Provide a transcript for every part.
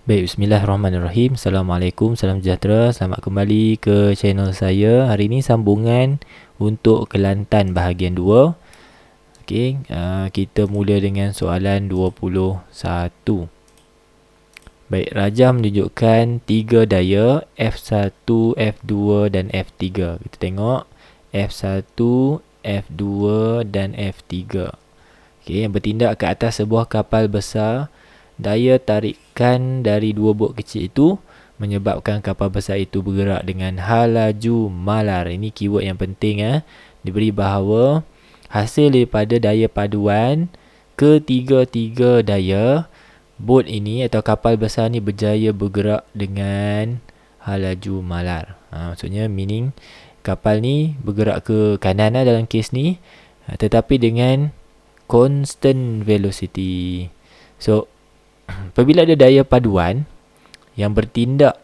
Baik, bismillahirrahmanirrahim. Assalamualaikum, salam sejahtera. Selamat kembali ke channel saya. Hari ini sambungan untuk Kelantan bahagian 2. Okey, kita mula dengan soalan 21. Baik, Raja menunjukkan 3 daya F1, F2 dan F3. Kita tengok F1, F2 dan F3. Okey, yang bertindak ke atas sebuah kapal besar. Daya tarikan dari dua bot kecil itu menyebabkan kapal besar itu bergerak dengan halaju malar. Ini keyword yang penting. Diberi bahawa hasil daripada daya paduan ketiga-tiga daya bot ini atau kapal besar ni berjaya bergerak dengan halaju malar. Maksudnya meaning kapal ni bergerak ke kanan dalam kes ni, tetapi dengan constant velocity. So apabila ada daya paduan yang bertindak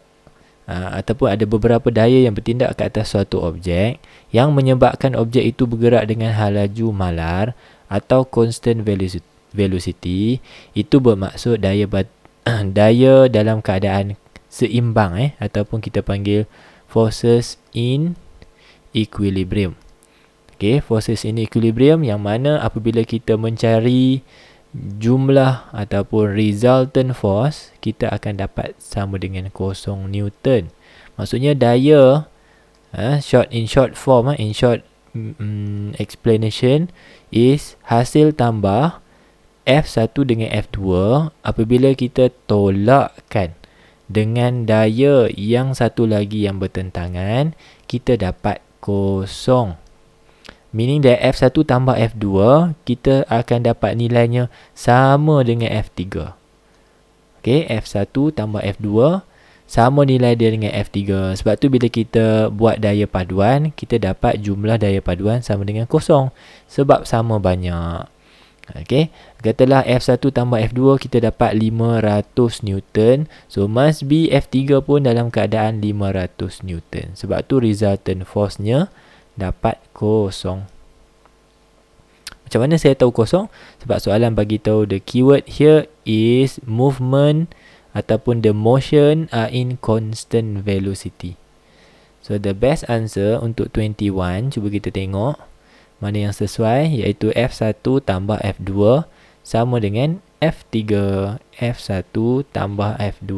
ataupun ada beberapa daya yang bertindak ke atas suatu objek yang menyebabkan objek itu bergerak dengan halaju malar atau constant velocity, itu bermaksud daya dalam keadaan seimbang ataupun kita panggil forces in equilibrium. Okay, forces in equilibrium yang mana apabila kita mencari jumlah ataupun resultant force, kita akan dapat sama dengan 0 Newton. Maksudnya daya in short explanation is hasil tambah F1 dengan F2 apabila kita tolakkan dengan daya yang satu lagi yang bertentangan, kita dapat 0. Meaning that F1 tambah F2, kita akan dapat nilainya sama dengan F3. Okay, F1 tambah F2 sama nilai dia dengan F3. Sebab tu bila kita buat daya paduan, kita dapat jumlah daya paduan sama dengan 0. Sebab sama banyak. Okay, katalah F1 tambah F2, kita dapat 500 Newton. So must be F3 pun dalam keadaan 500 Newton. Sebab tu resultant force-nya dapat 0. Macam mana saya tahu 0? Sebab soalan bagi tahu the keyword here is movement ataupun the motion are in constant velocity. So the best answer untuk 21, cuba kita tengok mana yang sesuai, iaitu F1 tambah F2 sama dengan F3. F1 tambah F2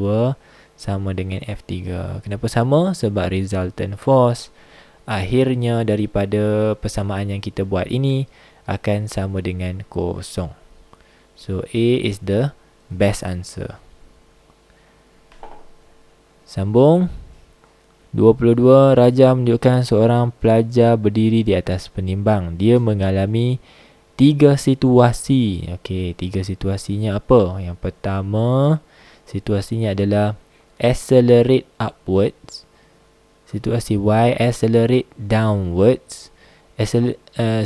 sama dengan F3. Kenapa sama? Sebab resultant force akhirnya daripada persamaan yang kita buat ini akan sama dengan 0. So A is the best answer. Sambung 22. Raja menunjukkan seorang pelajar berdiri di atas penimbang. Dia mengalami 3 situasi. Okey, 3 situasinya apa? Yang pertama, situasinya adalah accelerate upwards. Situasi Y, accelerate downwards.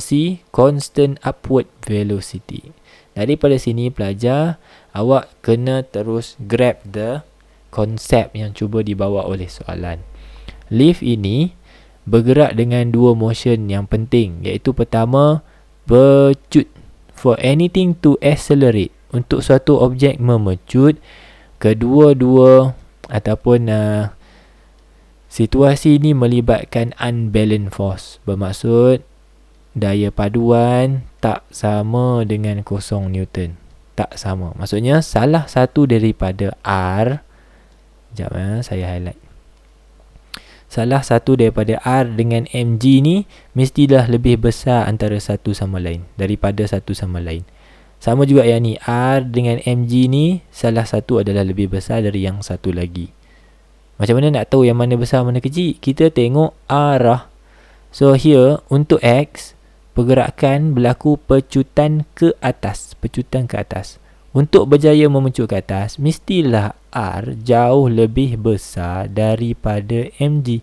C, constant upward velocity. Daripada sini pelajar, awak kena terus grab the konsep yang cuba dibawa oleh soalan. Lift ini bergerak dengan 2 motion yang penting, iaitu pertama, bercut. For anything to accelerate, untuk suatu objek memecut, kedua-dua ataupun situasi ini melibatkan unbalanced force. Bermaksud daya paduan tak sama dengan 0 Newton. Tak sama. Maksudnya salah satu daripada R, sekejap saya highlight. Salah satu daripada R dengan mg ni mestilah lebih besar antara satu sama lain, daripada satu sama lain. Sama juga yang ni, R dengan mg ni salah satu adalah lebih besar dari yang satu lagi. Macam mana nak tahu yang mana besar mana kecil? Kita tengok arah. So here untuk X, pergerakan berlaku pecutan ke atas. Pecutan ke atas. Untuk berjaya memecut ke atas, mestilah R jauh lebih besar daripada mg.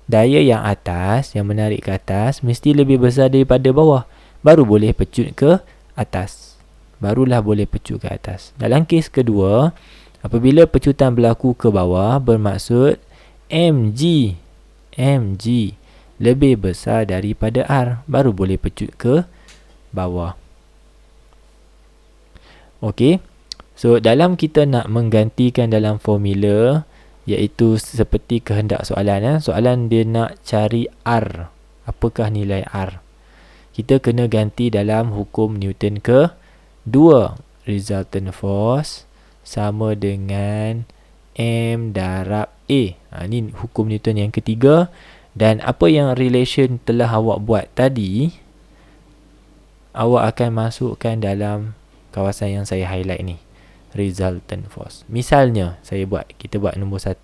Daya yang atas, yang menarik ke atas, mesti lebih besar daripada bawah. Baru boleh pecut ke atas. Barulah boleh pecut ke atas. Dalam kes kedua, apabila pecutan berlaku ke bawah, bermaksud mg lebih besar daripada R, baru boleh pecut ke bawah. Okey. So dalam kita nak menggantikan dalam formula, iaitu seperti kehendak soalan, soalan dia nak cari R. Apakah nilai R? Kita kena ganti dalam hukum Newton ke-2. Resultant force sama dengan M darab A. Ini hukum Newton yang ketiga. Dan apa yang relation telah awak buat tadi, awak akan masukkan dalam kawasan yang saya highlight ni, resultant force. Misalnya kita buat nombor 1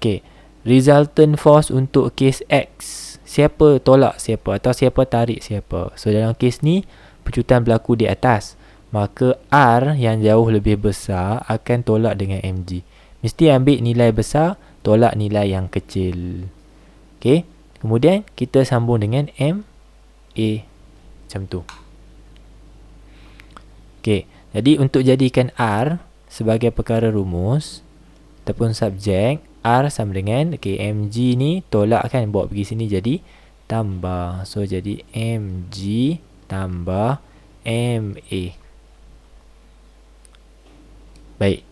Okey, resultant force untuk kes X, siapa tolak siapa atau siapa tarik siapa. So dalam kes ni pecutan berlaku di atas, maka R yang jauh lebih besar akan tolak dengan mg. Mesti ambil nilai besar tolak nilai yang kecil. Okey, kemudian kita sambung dengan MA macam tu. Okey, jadi untuk jadikan R sebagai perkara rumus ataupun subjek, R sama dengan mg ni tolak kan, bawa pergi sini jadi tambah. So jadi mg tambah MA. Baik,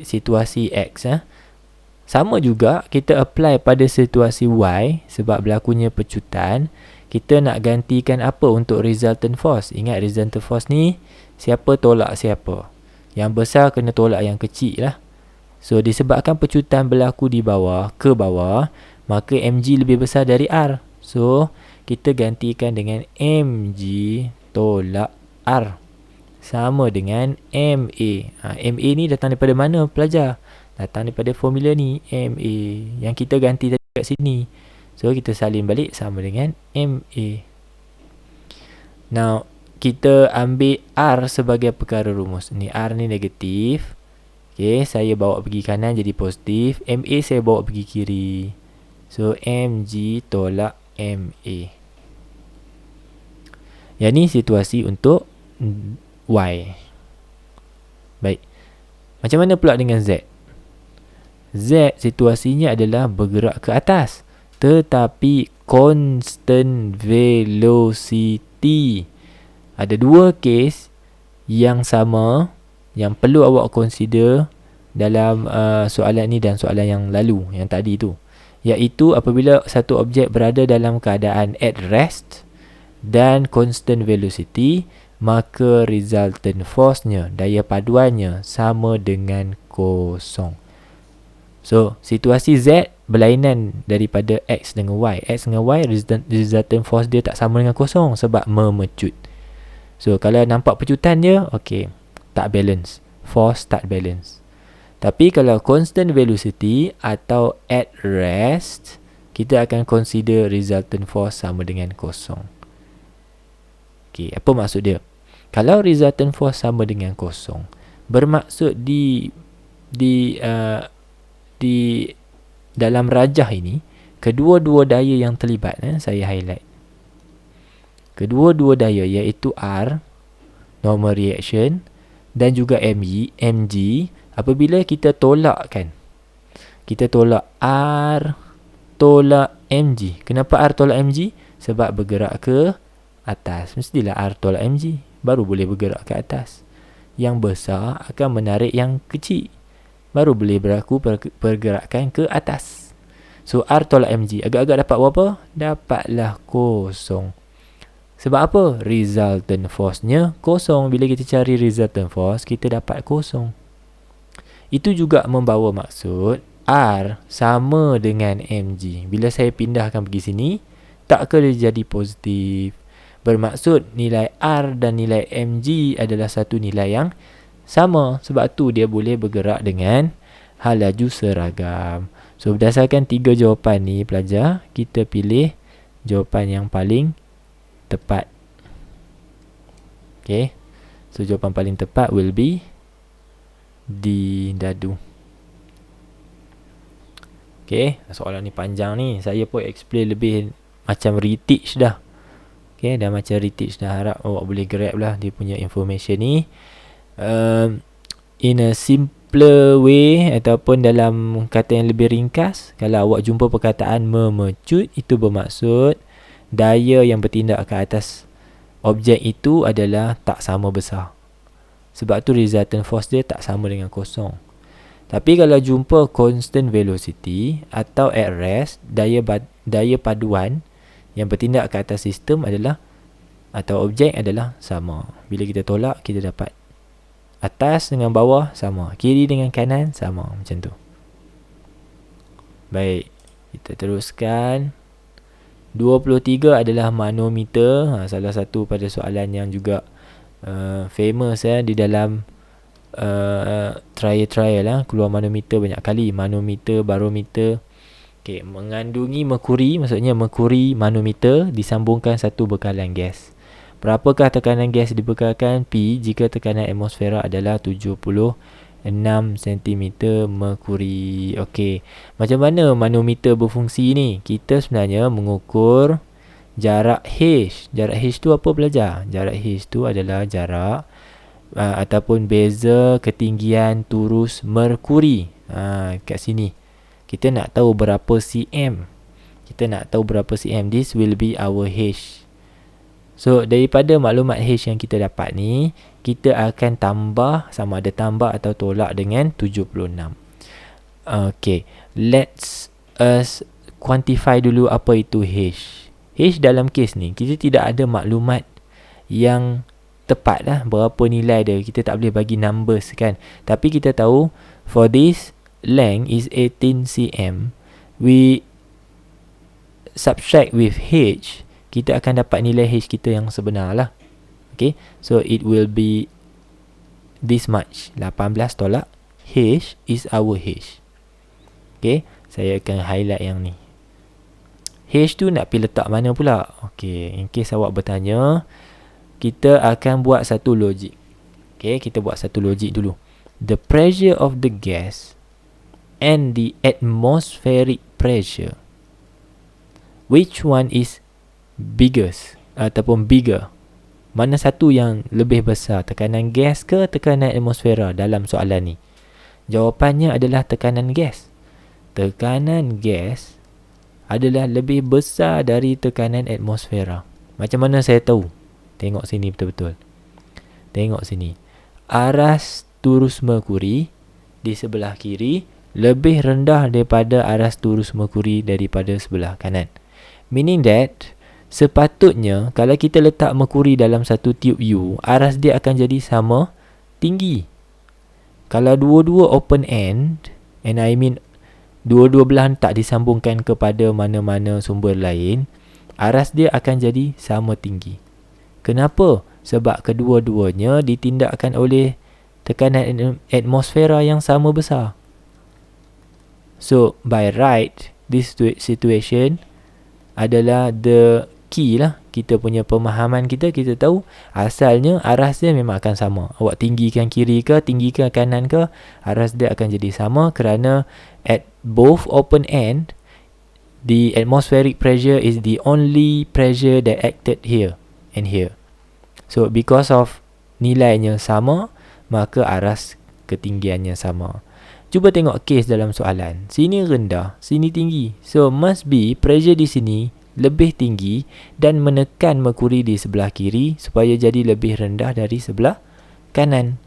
situasi X sama juga kita apply pada situasi Y. Sebab berlakunya pecutan, kita nak gantikan apa untuk resultant force. Ingat resultant force ni siapa tolak siapa, yang besar kena tolak yang kecil lah. So disebabkan pecutan berlaku di bawah, ke bawah, maka mg lebih besar dari R. So kita gantikan dengan mg tolak R sama dengan MA. MA ni datang daripada mana pelajar? Datang daripada formula ni, MA yang kita ganti tadi kat sini. So kita salin balik sama dengan MA. Now kita ambil R sebagai perkara rumus. Ni R ni negatif. Okay, saya bawa pergi kanan jadi positif. MA saya bawa pergi kiri. So mg tolak MA. Yang ni situasi untuk Y. Baik, macam mana pula dengan Z? Z situasinya adalah bergerak ke atas, tetapi constant velocity. Ada dua kes yang sama yang perlu awak consider dalam soalan ni dan soalan yang lalu, yang tadi tu, iaitu apabila satu objek berada dalam keadaan at rest dan constant velocity, maka resultant force-nya, daya paduannya sama dengan kosong. So situasi Z berlainan daripada X dengan Y. X dengan Y, resultant force dia tak sama dengan kosong sebab memecut. So kalau nampak pecutan dia, okay, tak balance, force tak balance. Tapi kalau constant velocity atau at rest, kita akan consider resultant force sama dengan kosong. Okay, apa maksud dia? Kalau resultant force sama dengan kosong, bermaksud di dalam rajah ini, kedua-dua daya yang terlibat, saya highlight. Kedua-dua daya iaitu R, normal reaction, dan juga mg, apabila kita tolakkan, kita tolak R, tolak mg. Kenapa R tolak mg? Sebab bergerak ke atas. Mestilah R tolak mg, baru boleh bergerak ke atas. Yang besar akan menarik yang kecil, baru boleh berlaku pergerakan ke atas. So R tolak mg, agak-agak dapat berapa? Dapatlah kosong. Sebab apa? Resultant force-nya kosong. Bila kita cari resultant force, kita dapat kosong. Itu juga membawa maksud R sama dengan mg. Bila saya pindahkan pergi sini, tak kena jadi positif. Bermaksud nilai R dan nilai mg adalah satu nilai yang sama. Sebab tu dia boleh bergerak dengan hal laju seragam. So berdasarkan tiga jawapan ni pelajar, kita pilih jawapan yang paling tepat. Okay, so jawapan paling tepat will be D, dadu. Okay, soalan ni panjang ni, saya pun explain lebih macam reteach dah. Okay, dah macam reteach dah. Harap awak boleh grab lah dia punya information ni in a simpler way, ataupun dalam kata yang lebih ringkas. Kalau awak jumpa perkataan memecut, itu bermaksud daya yang bertindak ke atas objek itu adalah tak sama besar. Sebab tu resultant force dia tak sama dengan kosong. Tapi kalau jumpa constant velocity atau at rest, daya paduan yang bertindak ke atas sistem adalah atau objek adalah sama. Bila kita tolak, kita dapat atas dengan bawah sama, kiri dengan kanan sama, macam tu. Baik, kita teruskan. 23 adalah manometer. Salah satu pada soalan yang juga famous di dalam trial keluar manometer banyak kali. Manometer, barometer. Okay, mengandungi merkuri, maksudnya merkuri manometer disambungkan satu bekalan gas. Berapakah tekanan gas dibekalkan? P jika tekanan atmosfera adalah 76 cm merkuri. Okey, macam mana manometer berfungsi ni? Kita sebenarnya mengukur jarak H. Jarak H tu apa belajar? Jarak H tu adalah jarak ataupun beza ketinggian turus merkuri. Kat sini kita nak tahu berapa cm. Kita nak tahu berapa cm. This will be our H. So, daripada maklumat H yang kita dapat ni, kita akan tambah, sama ada tambah atau tolak dengan 76. Okay, let's us quantify dulu apa itu H. H dalam kes ni, kita tidak ada maklumat yang tepat lah berapa nilai dia. Kita tak boleh bagi numbers kan. Tapi kita tahu, for this length is 18 cm, we subtract with H, kita akan dapat nilai H kita yang sebenar lah. Okay, so it will be this much. 18 tolak H is our H. Okay, saya akan highlight yang ni. H tu nak pergi letak mana pula? Okay, in case awak bertanya, kita akan buat satu logik. Okay, kita buat satu logik dulu. The pressure of the gas and the atmospheric pressure, which one is biggest ataupun bigger? Mana satu yang lebih besar, tekanan gas ke tekanan atmosfera dalam soalan ni? Jawapannya adalah tekanan gas. Tekanan gas adalah lebih besar dari tekanan atmosfera. Macam mana saya tahu? Tengok sini betul-betul. Tengok sini. Aras turus merkuri di sebelah kiri lebih rendah daripada aras turus merkuri daripada sebelah kanan. Meaning that sepatutnya kalau kita letak merkuri dalam satu tube U, aras dia akan jadi sama tinggi. Kalau dua-dua open end, and I mean dua-dua belahan tak disambungkan kepada mana-mana sumber lain, aras dia akan jadi sama tinggi. Kenapa? Sebab kedua-duanya ditindakkan oleh tekanan atmosfera yang sama besar. So, by right, this situation adalah the key lah. Kita punya pemahaman kita tahu asalnya aras dia memang akan sama. Awak tinggikan kiri ke, tinggikan kanan ke, aras dia akan jadi sama kerana at both open end, the atmospheric pressure is the only pressure that acted here and here. So, because of nilainya sama, maka aras ketinggiannya sama. Cuba tengok case dalam soalan. Sini rendah, sini tinggi. So, must be pressure di sini lebih tinggi dan menekan merkuri di sebelah kiri supaya jadi lebih rendah dari sebelah kanan.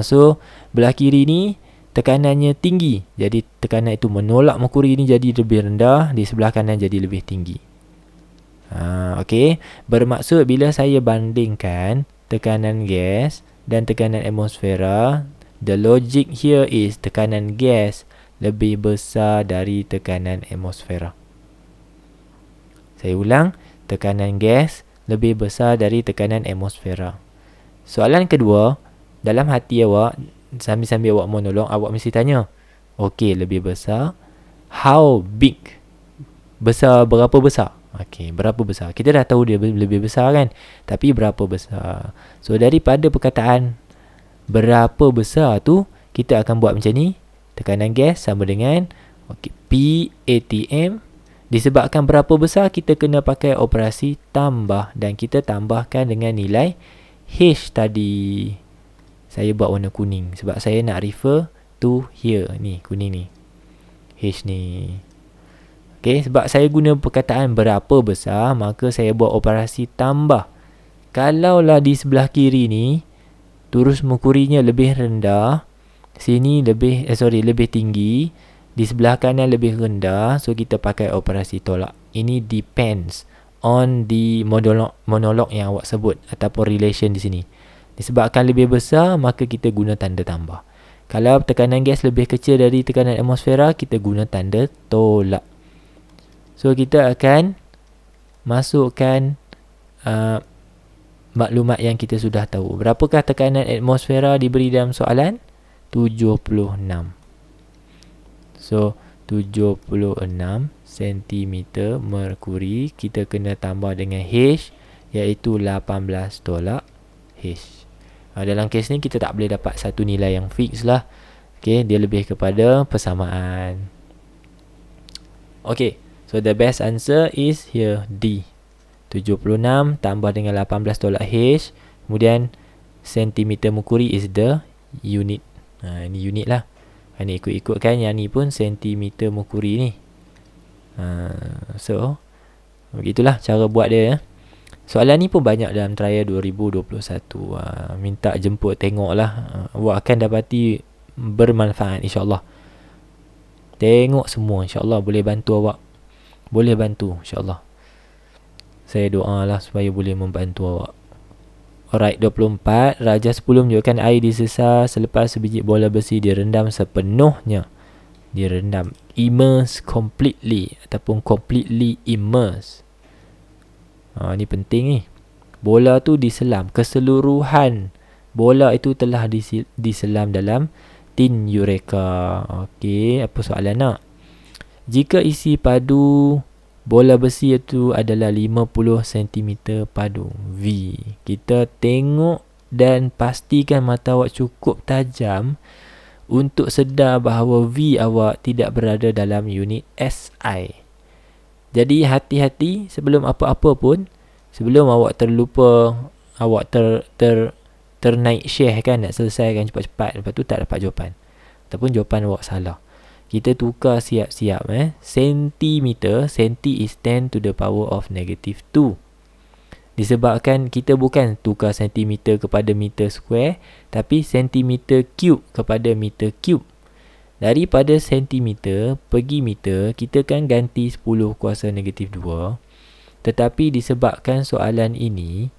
So, belah kiri ni tekanannya tinggi. Jadi, tekanan itu menolak merkuri ni jadi lebih rendah. Di sebelah kanan jadi lebih tinggi. Okay. Bermaksud bila saya bandingkan tekanan gas dan tekanan atmosfera, the logic here is tekanan gas lebih besar dari tekanan atmosfera. Saya ulang, tekanan gas lebih besar dari tekanan atmosfera. Soalan kedua, dalam hati awak, sambil-sambil awak monolog, awak mesti tanya, okey, lebih besar, how big? Besar, berapa besar? Okey, berapa besar? Kita dah tahu dia lebih besar kan? Tapi berapa besar? So, daripada perkataan berapa besar tu, kita akan buat macam ni. Tekanan gas sama dengan P ATM. Disebabkan berapa besar, kita kena pakai operasi tambah. Dan kita tambahkan dengan nilai H tadi. Saya buat warna kuning sebab saya nak refer to here. Ni, kuning ni. H ni. Okay, sebab saya guna perkataan berapa besar, maka saya buat operasi tambah. Kalaulah di sebelah kiri ni turus merkurinya lebih rendah, sini lebih tinggi, di sebelah kanan lebih rendah, so kita pakai operasi tolak. Ini depends on the monolog yang awak sebut ataupun relation di sini. Disebabkan lebih besar, maka kita guna tanda tambah. Kalau tekanan gas lebih kecil dari tekanan atmosfera, kita guna tanda tolak. So kita akan masukkan maklumat yang kita sudah tahu. Berapakah tekanan atmosfera diberi dalam soalan? 76. So 76 cm merkuri, kita kena tambah dengan H, iaitu 18 tolak H. Dalam kes ni kita tak boleh dapat satu nilai yang fix lah. Okay, dia lebih kepada persamaan. Okay, so the best answer is here, D. 76 tambah dengan 18 tolak H, kemudian cm merkuri is the unit. Ini unit lah. Ini ikut-ikutkan, yang ni pun cm merkuri ni. So begitulah cara buat dia ya. Soalan ni pun banyak dalam trial 2021. Minta jemput tengoklah. Awak akan dapati bermanfaat insyaAllah. Tengok semua, insyaAllah boleh bantu awak. Boleh bantu insyaAllah. Saya doalah supaya boleh membantu awak. Alright, 24. Raja 10 menunjukkan air disesar selepas sebiji bola besi direndam sepenuhnya. Direndam. Immerse completely ataupun completely immerse. Ni penting ni. Bola tu diselam. Keseluruhan bola itu telah diselam dalam tin Eureka. Okey, apa soalan nak? Jika isi padu bola besi itu adalah 50 cm padu V, kita tengok dan pastikan mata awak cukup tajam untuk sedar bahawa V awak tidak berada dalam unit SI. Jadi hati-hati sebelum apa-apa pun, sebelum awak terlupa, awak ternaik share kan, nak selesaikan cepat-cepat, lepas tu tak dapat jawapan ataupun jawapan awak salah. Kita tukar siap-siap sentimeter, senti is 10 to the power of negative 2. Disebabkan kita bukan tukar sentimeter kepada meter square, tapi sentimeter cube kepada meter cube. Daripada sentimeter pergi meter, kita kan ganti 10 kuasa negatif 2. Tetapi disebabkan soalan ini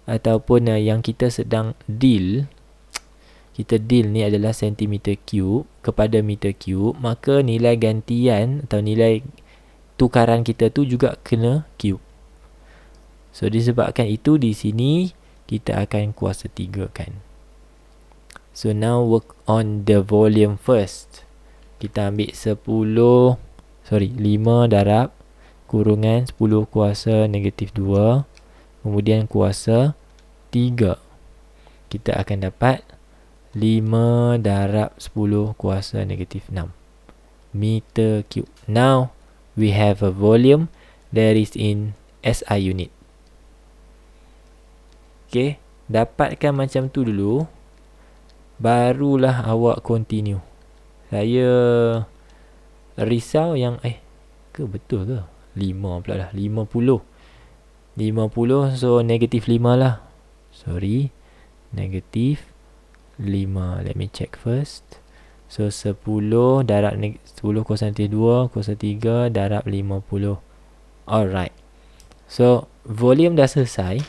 ataupun yang kita sedang deal ni adalah sentimeter cube kepada meter cube, maka nilai gantian atau nilai tukaran kita tu juga kena cube. So disebabkan itu, di sini kita akan kuasa 3 kan. So now work on the volume first. Kita ambil 5 darab kurungan 10 kuasa negatif 2, kemudian kuasa 3. Kita akan dapat 5 darab 10 kuasa negatif 6 meter cube. Now we have a volume that is in SI unit. Okay, dapatkan macam tu dulu, barulah awak continue. Saya risau yang ke betul ke 5 pula lah, 50, so negatif 5 lah. Sorry, negatif 5. Let me check first. So 10 darab 10 kuasa 2 kuasa 3 darab 50. Alright, so volume dah selesai.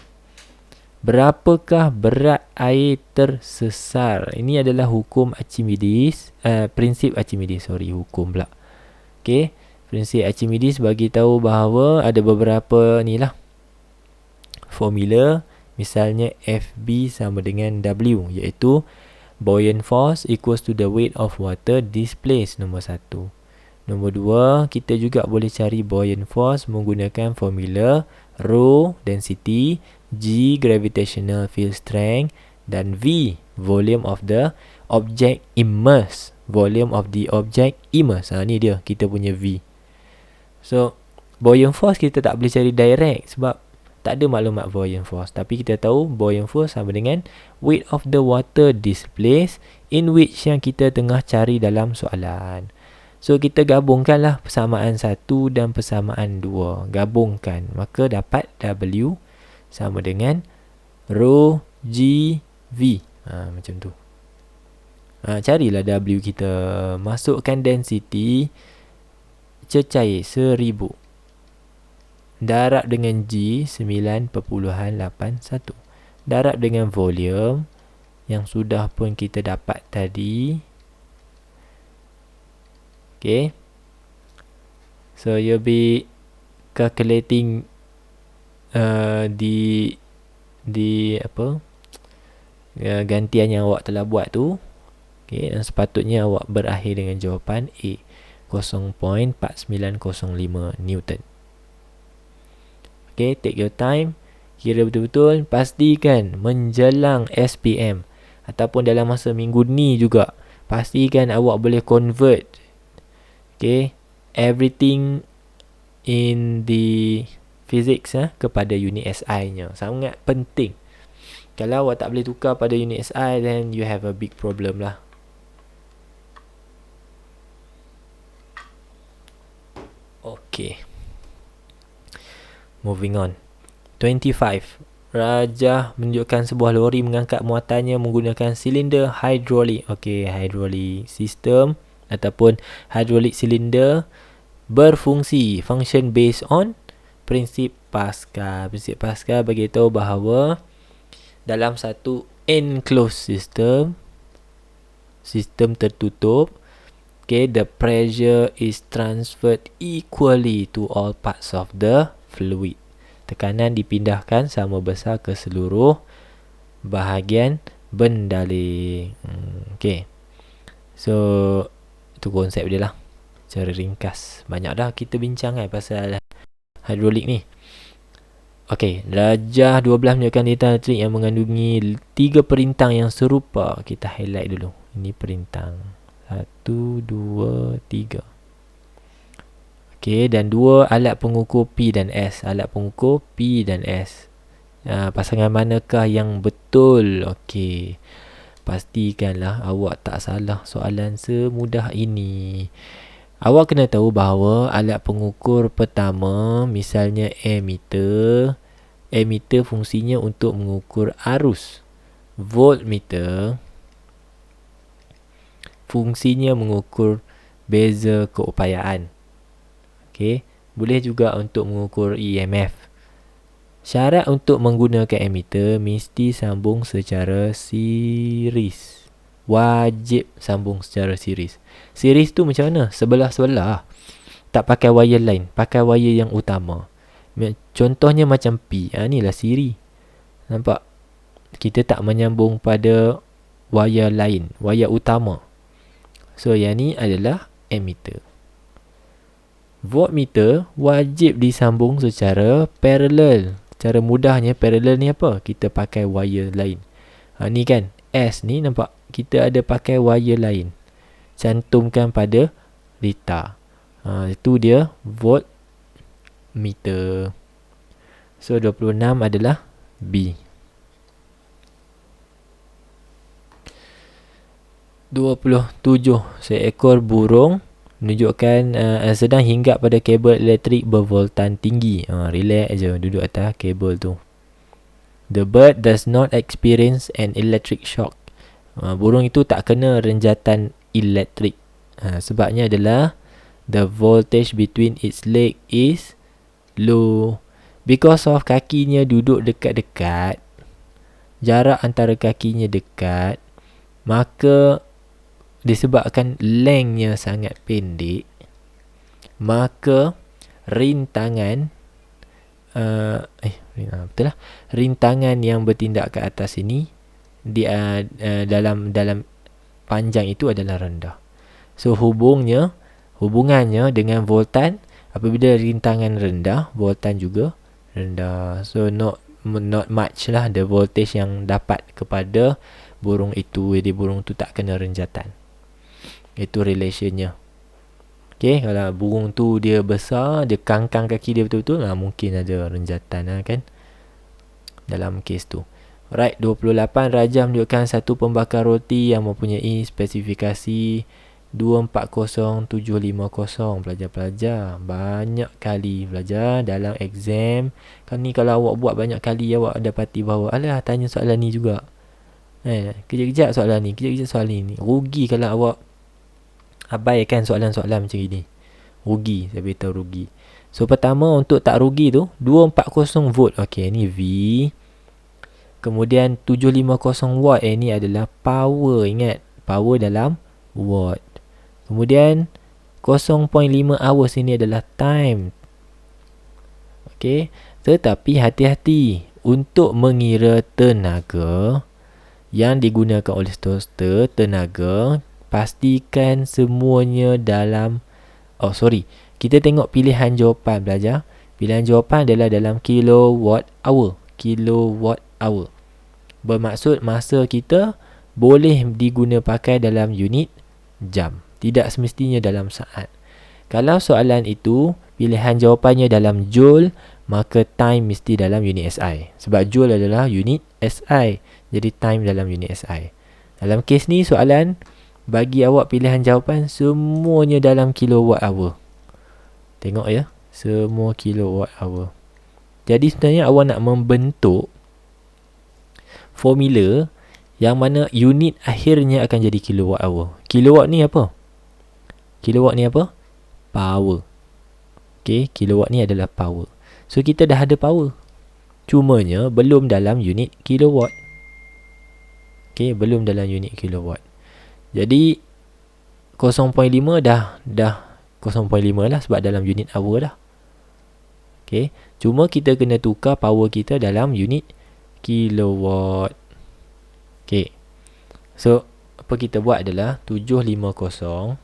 Berapakah berat air tersesar? Ini adalah hukum Archimedes, prinsip Archimedes, hukum pula. Okey, prinsip Archimedes bagi tahu bahawa ada beberapa ni lah formula. Misalnya FB sama dengan W, iaitu buoyant force equals to the weight of water displaced, nombor 1. Nombor 2, kita juga boleh cari buoyant force menggunakan formula rho density, G gravitational field strength, dan V volume of the object immersed. Volume of the object immersed. Ni dia kita punya V. So buoyant force kita tak boleh cari direct sebab tak ada maklumat buoyant force, tapi kita tahu buoyant force sama dengan weight of the water displaced, in which yang kita tengah cari dalam soalan. So kita gabungkanlah persamaan 1 dan persamaan 2. Gabungkan, maka dapat W sama dengan rho G V. Macam tu. Carilah W kita. Masukkan density cecair 1000. Darab dengan G 9.81. Darab dengan volume yang sudah pun kita dapat tadi. Okay. So you'll be calculating gantian yang awak telah buat tu. Okay, dan sepatutnya awak berakhir dengan jawapan A, 0.4905 Newton. Okay, take your time, kira betul-betul, pastikan menjelang SPM ataupun dalam masa minggu ni juga, pastikan awak boleh convert, okay, everything in the physics kepada unit SI nya. Sangat penting. Kalau awak tak boleh tukar pada unit SI, then you have a big problem lah. Okay, moving on. 25. Rajah menunjukkan sebuah lori mengangkat muatannya menggunakan silinder hidrolik. Okay, hidrolik system ataupun hidrolik silinder berfungsi, function based on prinsip Pascal. Prinsip Pascal beritahu bahawa dalam satu enclosed system, sistem tertutup, okay, the pressure is transferred equally to all parts of the fluid. Tekanan dipindahkan sama besar ke seluruh bahagian bendaling. Okay, so itu konsep dia lah, secara ringkas. Banyak dah kita bincang pasal hidrolik ni. Okay, darjah 12 menunjukkan data elektrik yang mengandungi 3 perintang yang serupa. Kita highlight dulu. Ini perintang 1, 2, 3. Okay, dan 2 alat pengukur P dan S. Alat pengukur P dan S. Pasangan manakah yang betul? Okay, pastikanlah awak tak salah soalan semudah ini. Awak kena tahu bahawa alat pengukur pertama, misalnya ammeter. Ammeter fungsinya untuk mengukur arus. Voltmeter fungsinya mengukur beza keupayaan. Okay, boleh juga untuk mengukur EMF. Syarat untuk menggunakan ammeter mesti sambung secara series. Wajib sambung secara series. Series tu macam mana? Sebelah-sebelah. Tak pakai wire line, pakai wire yang utama. Contohnya macam P. Inilah series. Nampak? Kita tak menyambung pada wire lain, wire utama. So yang ni adalah ammeter. Voltmeter wajib disambung secara parallel. Cara mudahnya parallel ni apa? Kita pakai wire lain. Ni kan S ni, nampak? Kita ada pakai wire lain. Cantumkan pada lita. Itu dia voltmeter. So 26 adalah B. 27. Seekor burung menunjukkan sedang hinggap pada kabel elektrik bervoltan tinggi. Relax je, duduk atas kabel tu. The bird does not experience an electric shock. Burung itu tak kena renjatan elektrik. Sebabnya adalah the voltage between its leg is low. Because of kakinya duduk dekat-dekat, jarak antara kakinya dekat, maka disebabkan lengthnya sangat pendek, maka rintangan betul lah, rintangan yang bertindak ke atas ini dalam panjang itu adalah rendah. So hubungannya dengan voltan, apabila rintangan rendah, voltan juga rendah. So not much lah the voltage yang dapat kepada burung itu. Jadi burung tu tak kena renjatan. Itu relationnya. Okay, kalau burung tu dia besar, dia kangkang kaki dia betul-betul, mungkin ada renjatan kan, dalam kes tu. Alright, 28. Rajah menunjukkan satu pembakar roti yang mempunyai spesifikasi 240750 pelajar-pelajar. Banyak kali pelajar dalam exam. Kalau awak buat banyak kali, awak dapati bahawa alah, tanya soalan ni juga. Kejap-kejap soalan ni, kejap-kejap soalan ni. Rugi kalau awak abaikan soalan-soalan macam ni. Rugi, saya beritahu rugi. So pertama, untuk tak rugi tu 240 volt. Okey, ni V. Kemudian 750 watt, ni adalah power. Ingat, power dalam watt. Kemudian 0.5 hours ini adalah time. Okey, tetapi hati-hati untuk mengira tenaga yang digunakan oleh toaster. Tenaga, pastikan semuanya dalam kita tengok pilihan jawapan belajar. Pilihan jawapan adalah dalam kilowatt hour. Kilowatt hour bermaksud masa kita boleh diguna pakai dalam unit jam, tidak semestinya dalam saat. Kalau soalan itu pilihan jawapannya dalam joule, maka time mesti dalam unit SI. Sebab joule adalah unit SI, jadi time dalam unit SI. Dalam kes ni soalan bagi awak pilihan jawapan semuanya dalam kilowatt hour. Tengok ya, semua kilowatt hour. Jadi sebenarnya awak nak membentuk formula yang mana unit akhirnya akan jadi kilowatt hour. Kilowatt ni apa? Kilowatt ni apa? Power. Okey, kilowatt ni adalah power. So kita dah ada power. Cumanya belum dalam unit kilowatt. Okey, belum dalam unit kilowatt. Jadi 0.5 dah 0.5 lah sebab dalam unit hour dah. Okey, cuma kita kena tukar power kita dalam unit kilowatt. Okey. So apa kita buat adalah 750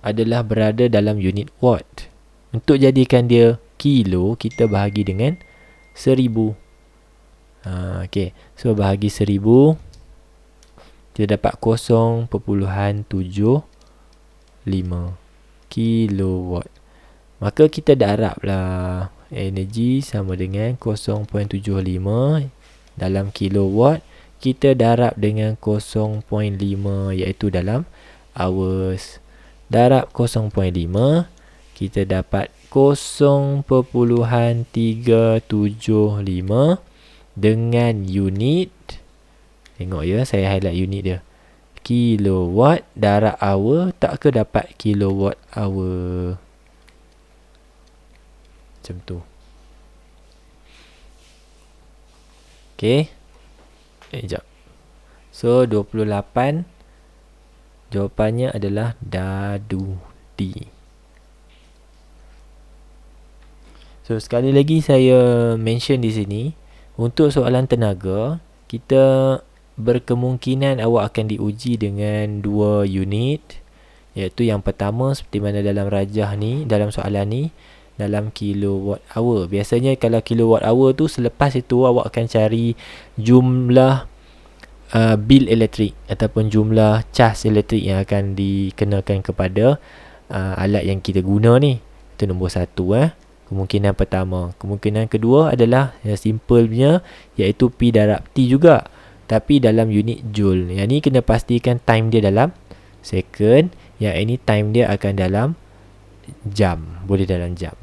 adalah berada dalam unit watt. Untuk jadikan dia kilo, kita bahagi dengan 1000. Okey. So bahagi 1000, kita dapat 0.75 kilowatt. Maka kita darab lah energi sama dengan 0.75 dalam kilowatt. Kita darab dengan 0.5 iaitu dalam hours. Darab 0.5, kita dapat 0.375 dengan unit. Tengok ya, saya highlight unit dia. Kilowatt darab hour, tak ke dapat kilowatt hour. Macam tu. Okey. Sekejap. So 28 jawapannya adalah dadu D. So sekali lagi saya mention di sini, untuk soalan tenaga, kita berkemungkinan awak akan diuji dengan 2 unit, iaitu yang pertama seperti mana dalam rajah ni, dalam soalan ni, dalam kilowatt hour. Biasanya kalau kilowatt hour tu, selepas itu awak akan cari jumlah bil elektrik ataupun jumlah cas elektrik yang akan dikenakan kepada alat yang kita guna ni. Itu nombor 1 kemungkinan pertama. Kemungkinan kedua adalah yang simplenya, iaitu P darab T juga, tapi dalam unit joule. Yang ni kena pastikan time dia dalam second, yang ini time dia akan dalam jam, boleh dalam jam.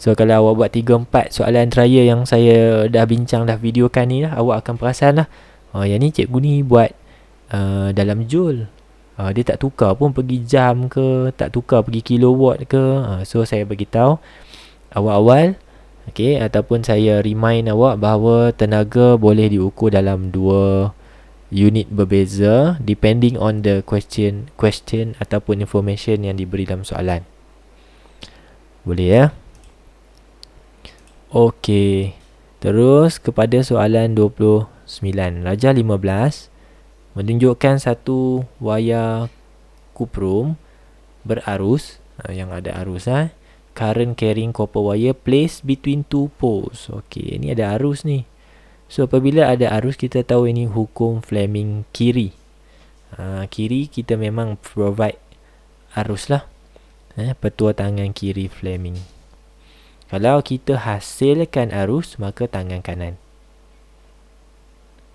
So kalau awak buat 3-4 soalan trial yang saya dah bincang, dah videokan ni lah, awak akan perasan lah, yang ni cikgu ni buat dalam joule. Dia tak tukar pun pergi jam ke, tak tukar pergi kilowatt ke. So saya beritahu awal-awal, okay, ataupun saya remind awak bahawa tenaga boleh diukur dalam 2 unit berbeza depending on the question ataupun information yang diberi dalam soalan. Boleh ya? Okey. Terus kepada soalan 29. Rajah 15 menunjukkan satu wayar kuprum berarus, yang ada arus, current carrying copper wire placed between 2 poles. Okey, ini ada arus ni. So apabila ada arus, kita tahu ini hukum Fleming kiri. Kiri kita memang provide arus lah. Petua tangan kiri Fleming. Kalau kita hasilkan arus, maka tangan kanan.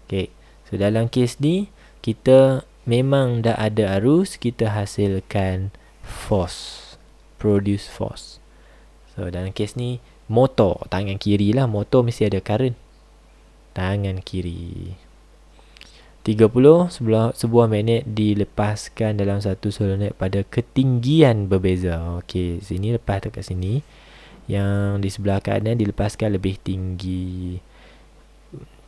Okay. So dalam kes ni, kita memang dah ada arus, kita hasilkan force, produce force. So dalam kes ni motor, tangan kiri lah, motor mesti ada current, tangan kiri. 30. Sebuah magnet dilepaskan dalam satu solenoid pada ketinggian berbeza. Okey, sini lepas dekat sini. Yang di sebelah kanan dilepaskan lebih tinggi.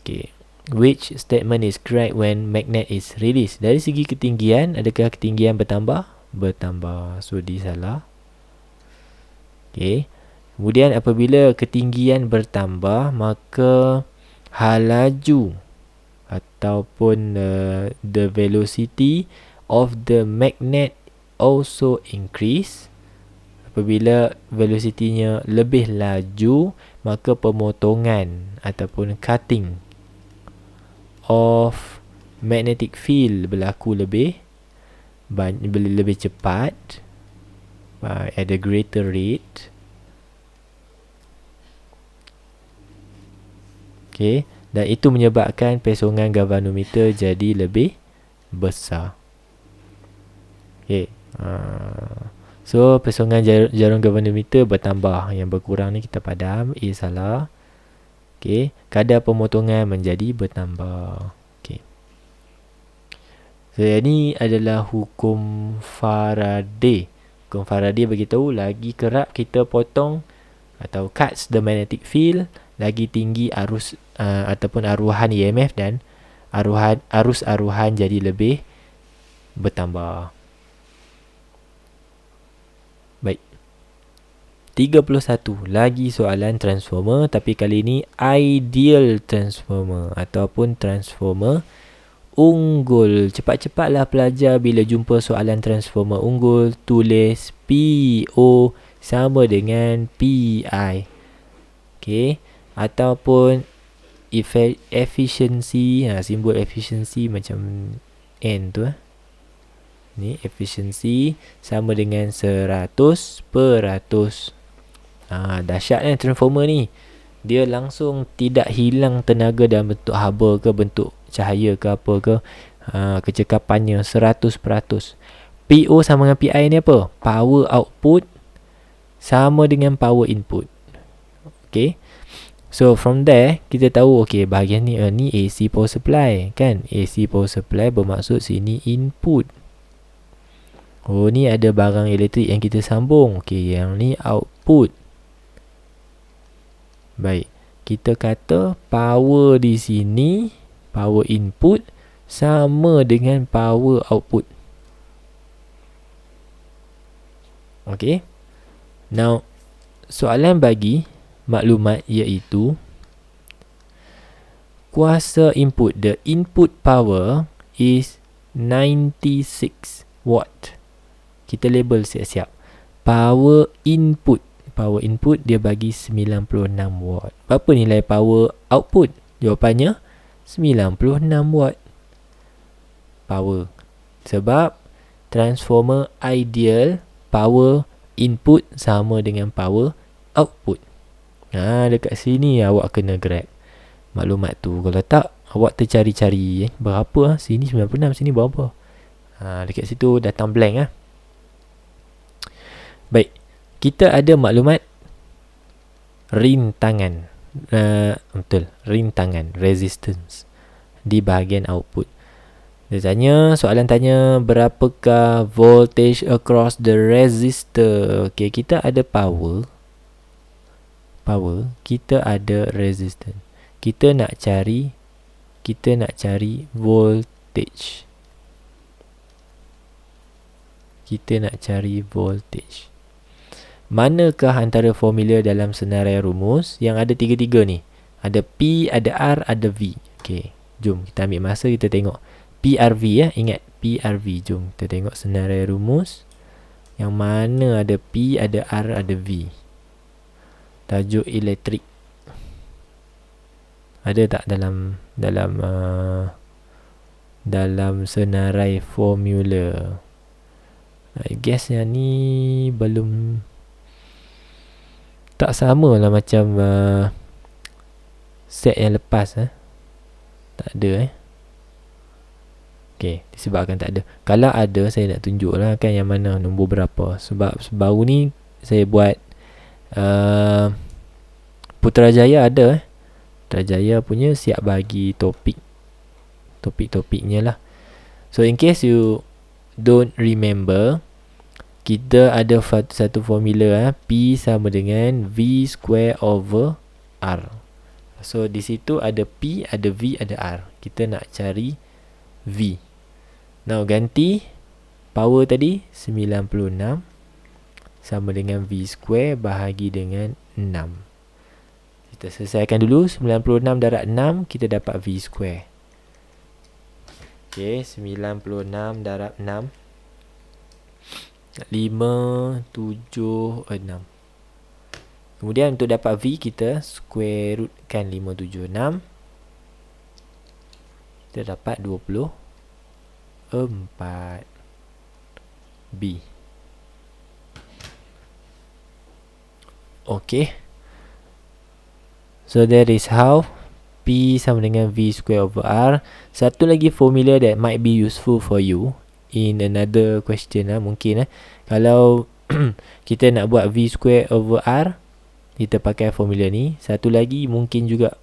Okey. Which statement is correct when magnet is released? Dari segi ketinggian, adakah ketinggian bertambah? Bertambah. So, di salah. Okey. Kemudian apabila ketinggian bertambah, maka hal laju ataupun the velocity of the magnet also increase. Apabila velocity-nya lebih laju, maka pemotongan ataupun cutting of magnetic field berlaku lebih cepat at a greater rate. Okay. Dan itu menyebabkan pesongan galvanometer jadi lebih besar. Okay. So, pesongan jarum galvanometer bertambah. Yang berkurang ni kita padam. A salah. Okay. Kadar pemotongan menjadi bertambah. Okay. So, ini adalah hukum Faraday. Hukum Faraday beritahu lagi kerap kita potong atau cuts the magnetic field, lagi tinggi arus ataupun aruhan EMF dan arus aruhan jadi lebih bertambah. Baik. 31. Lagi soalan transformer, tapi kali ini ideal transformer ataupun transformer unggul. Cepat-cepatlah pelajar bila jumpa soalan transformer unggul, tulis PO sama dengan PI. Okay. Ataupun efficiency, simbol efficiency macam N tu. Ni efficiency sama dengan 100%. Dahsyat kan transformer ni. Dia langsung tidak hilang tenaga dalam bentuk haba ke bentuk cahaya ke apa ke. Kecekapannya 100%. PO sama dengan PI ni apa? Power output sama dengan power input. Okay. So from there kita tahu okey bahagian ni ni AC power supply kan. AC power supply bermaksud sini input. Oh ni ada barang elektrik yang kita sambung. Okey, yang ni output. Baik. Kita kata power di sini, power input sama dengan power output. Okey. Now soalan bagi maklumat iaitu kuasa input, the input power is 96 watt. Kita label siap-siap. Power input dia bagi 96 watt. Berapa nilai power output? Jawapannya 96 watt power. Sebab transformer ideal, power input sama dengan power output. Dekat sini awak kena grab maklumat tu. Kalau tak, awak tercari-cari berapa sini 96, sini berapa. Dekat situ datang blank Baik, kita ada maklumat rintangan. Betul, rintangan, resistance di bahagian output. Soalan tanya berapakah voltage across the resistor. Okay, kita ada power, kita ada resistance. Kita nak cari voltage. Manakah antara formula dalam senarai rumus yang ada tiga-tiga ni? Ada P, ada R, ada V. Okey, jom kita ambil masa kita tengok PRV ingat PRV. Jom kita tengok senarai rumus yang mana ada P, ada R, ada V. Tajuk elektrik. Ada tak dalam senarai formula? I guess yang ni belum tak sama lah macam set yang lepas. Tak ada Okay, disebabkan tak ada. Kalau ada, saya nak tunjuk lah kan yang mana nombor berapa. Sebab baru ni saya buat Putrajaya ada Putrajaya punya siap bagi topik-topiknya lah. So in case you don't remember, kita ada satu formula P sama dengan V square over R. So di situ ada P, ada V, ada R. Kita nak cari V. Now ganti power tadi 96 sama dengan V square bahagi dengan 6. Kita selesaikan dulu. 96 darab 6, kita dapat V square. Okay, 96 darab 6, 5, 7, 6. Kemudian untuk dapat V, kita square rootkan 576. Kita dapat 24 B. Okay, so that is how P sama dengan V square over R. Satu lagi formula that might be useful for you in another question mungkin kalau kita nak buat V square over R, kita pakai formula ni. Satu lagi mungkin juga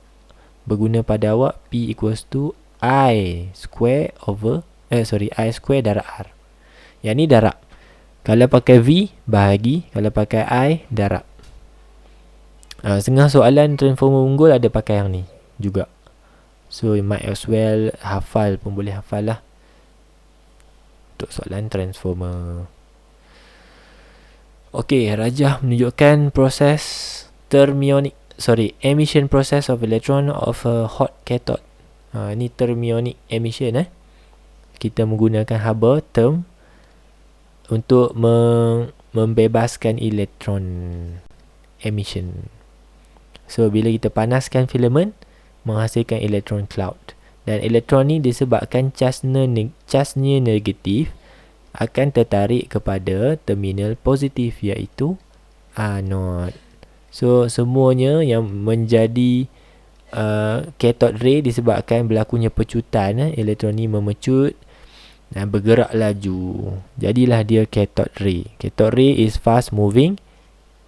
berguna pada awak, P equals to I square over I square darab R. Yang ni darab. Kalau pakai V, bahagi. Kalau pakai I, darab. Setengah soalan transformer unggul ada pakai yang ni juga. So you might as well hafal pun boleh hafal lah untuk soalan transformer. Okay, Rajah menunjukkan proses emission process of electron of a hot cathode. Ini thermionic emission. Kita menggunakan Haber term untuk membebaskan elektron emission. So bila kita panaskan filament, menghasilkan elektron cloud. Dan elektron ni disebabkan charge-nya negatif, akan tertarik kepada terminal positif, iaitu anode. So semuanya yang menjadi cathode ray disebabkan berlakunya pecutan. Elektron ni memecut dan bergerak laju, jadilah dia cathode ray. Cathode ray is fast moving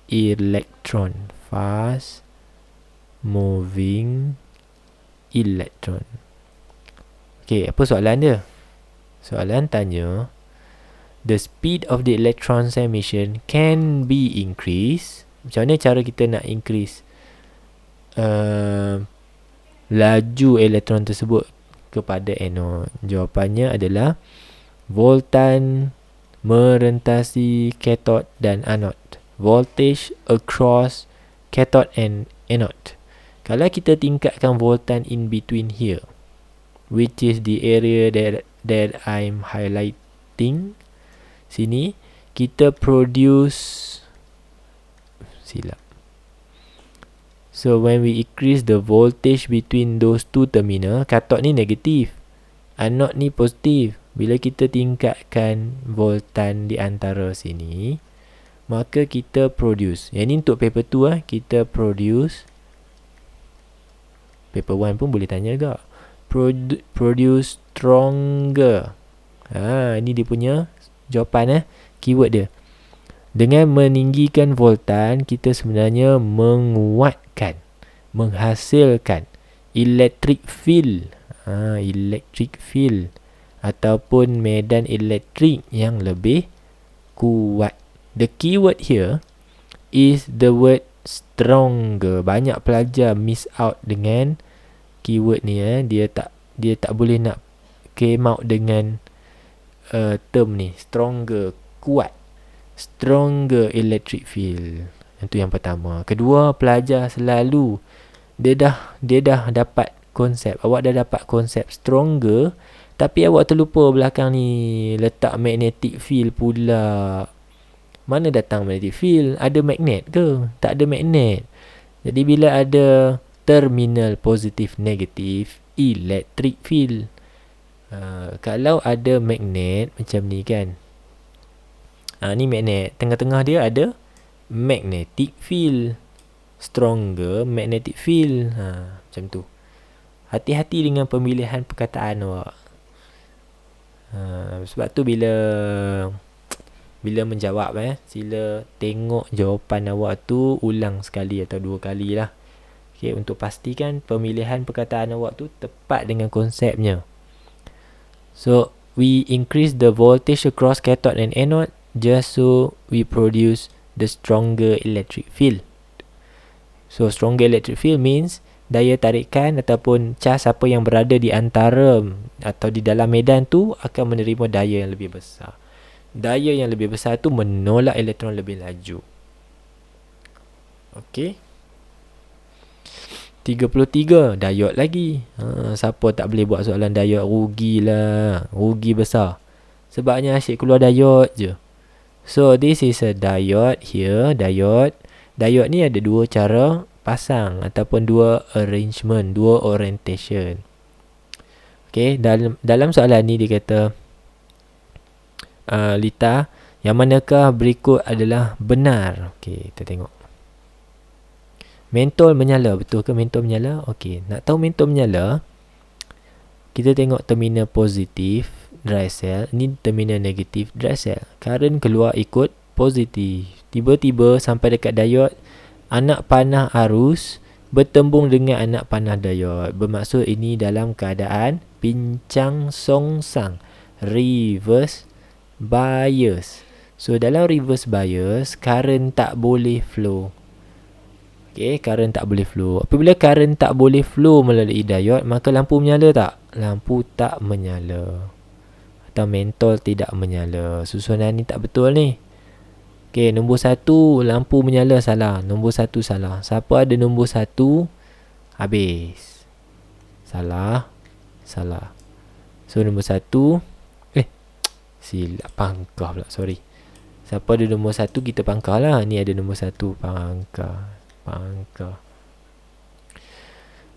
electron. Fast moving electron. Okay, apa soalan dia? Soalan tanya, the speed of the electron's emission can be increased. Macam mana cara kita nak increase laju elektron tersebut kepada anode? Jawapannya adalah voltan merentasi cathode dan anode. Voltage across cathode and anode. Kalau kita tingkatkan voltan in between here, which is the area that I'm highlighting sini, kita produce silap. So when we increase the voltage between those two terminal, cathode ni negatif, anode ni positif. Bila kita tingkatkan voltan di antara sini, maka kita produce. Yang ni untuk paper 2 kita produce. Paper 1 pun boleh tanya juga. Produce stronger. Ini dia punya jawapan keyword dia. Dengan meninggikan voltan, kita sebenarnya menguatkan, menghasilkan electric field. Electric field ataupun medan elektrik yang lebih kuat. The keyword here is the word stronger. Banyak pelajar miss out dengan keyword ni. Dia tak boleh nak came out dengan term ni, stronger, kuat. Stronger electric field. Itu yang pertama. Kedua, pelajar selalu dia dah dapat konsep. Awak dah dapat konsep stronger, tapi awak terlupa belakang ni letak magnetic field pula. Mana datang magnetic field? Ada magnet ke? Tak ada magnet. Jadi bila ada terminal positif negatif, electric field. Kalau ada magnet macam ni kan, ni magnet, tengah-tengah dia ada magnetic field. Stronger magnetic field. Macam tu. Hati-hati dengan pemilihan perkataan awak. Sebab tu bila menjawab sila tengok jawapan awak tu ulang sekali atau 2 kali lah. Okay, untuk pastikan pemilihan perkataan awak tu tepat dengan konsepnya. So we increase the voltage across cathode and anode just so we produce the stronger electric field. So stronger electric field means daya tarikan ataupun cas apa yang berada di antara atau di dalam medan tu akan menerima daya yang lebih besar. Daya yang lebih besar tu menolak elektron lebih laju. Okey. 33 diod lagi. Siapa tak boleh buat soalan diod, rugilah. Rugi besar. Sebabnya asyik keluar diod je. So this is a diode here, diode. Diode ni ada 2 cara pasang ataupun 2 arrangement, 2 orientation. Okay, dalam soalan ni dia kata Lita, yang manakah berikut adalah benar? Okay, kita tengok. Mentol menyala, betul ke mentol menyala? Okey, nak tahu mentol menyala, kita tengok terminal positif dry cell, ni terminal negatif dry cell. Current keluar ikut positif. Tiba-tiba sampai dekat diod, anak panah arus bertembung dengan anak panah diod. Bermaksud ini dalam keadaan pincang songsang, reverse bias. So dalam reverse bias, current tak boleh flow. Okay, current tak boleh flow. Apabila current tak boleh flow melalui diod, maka lampu menyala tak? Lampu tak menyala. Atau mentol tidak menyala. Susunan ni tak betul ni. Okay, nombor 1 lampu menyala salah. Nombor 1 salah. Siapa ada nombor 1? Habis. Salah. Salah. So nombor 1. Silap pangkah pula. Sorry. Siapa ada nombor 1 kita pangkah lah. Ni ada nombor 1 pangkah.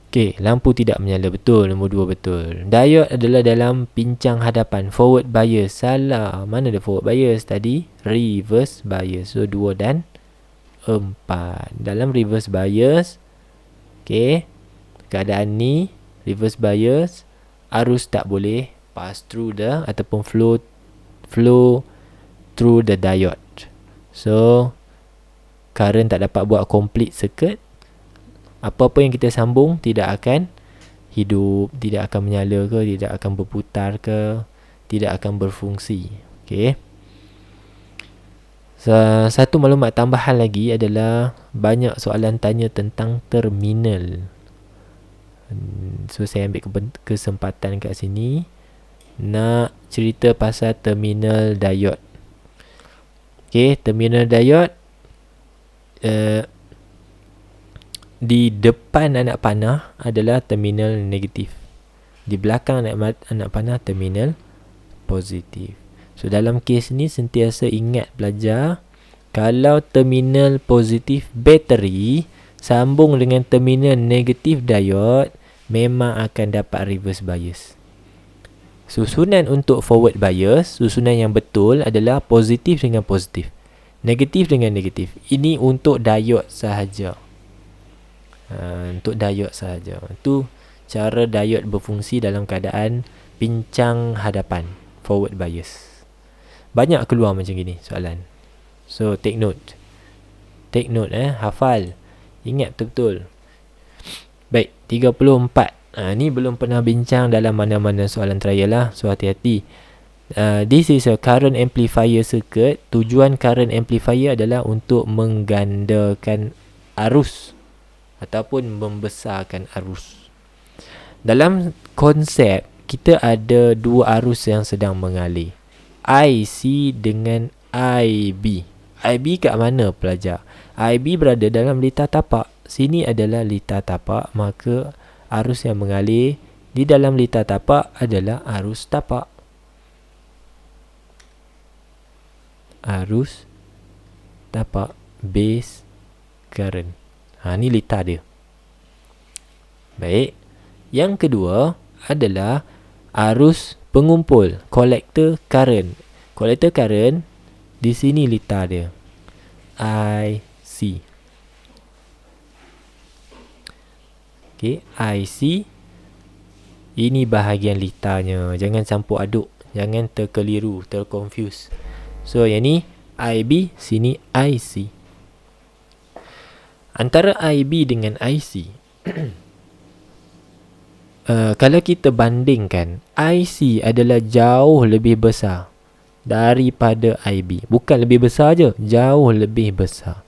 Okey, lampu tidak menyala, betul. Nombor 2 betul. Diod adalah dalam pincang hadapan, forward bias. Salah. Mana ada forward bias tadi? Reverse bias. So 2 dan 4. Dalam reverse bias, okey, keadaan ni reverse bias, arus tak boleh pass through the ataupun flow through the diode. So current tak dapat buat complete circuit. Apa-apa yang kita sambung tidak akan hidup, tidak akan menyala ke, tidak akan berputar ke, tidak akan berfungsi. Okey. Satu maklumat tambahan lagi adalah banyak soalan tanya tentang terminal. So saya ambil kesempatan kat sini nak cerita pasal terminal diode. Okey, terminal diode di depan anak panah adalah terminal negatif. Di belakang anak panah terminal positif. So dalam kes ni sentiasa ingat belajar, kalau terminal positif bateri sambung dengan terminal negatif diode, memang akan dapat reverse bias. Susunan untuk forward bias, susunan yang betul adalah positif dengan positif, negatif dengan negatif. Ini untuk diode sahaja. Untuk diode sahaja. Itu cara diode berfungsi dalam keadaan pincang hadapan, forward bias. Banyak keluar macam gini soalan. So take note. Take note, hafal. Ingat betul-betul. Baik, 34. Ni belum pernah bincang dalam mana-mana soalan trial lah. So hati-hati. This is a current amplifier circuit. Tujuan current amplifier adalah untuk menggandakan arus ataupun membesarkan arus. Dalam konsep, kita ada 2 arus yang sedang mengalir, IC dengan IB. IB kat mana pelajar? IB berada dalam litar tapak. Sini adalah litar tapak, maka arus yang mengalir di dalam litar tapak adalah arus tapak. Arus tapak, base current. Ni litar dia. Baik. Yang kedua adalah arus pengumpul, collector current. Collector current di sini litar dia, IC. Okey, IC ini bahagian litarnya. Jangan campur aduk. Jangan terkeliru, terconfuse. So yang ni IB, sini IC. Antara IB dengan IC, kalau kita bandingkan, IC adalah jauh lebih besar daripada IB. Bukan lebih besar je, jauh lebih besar.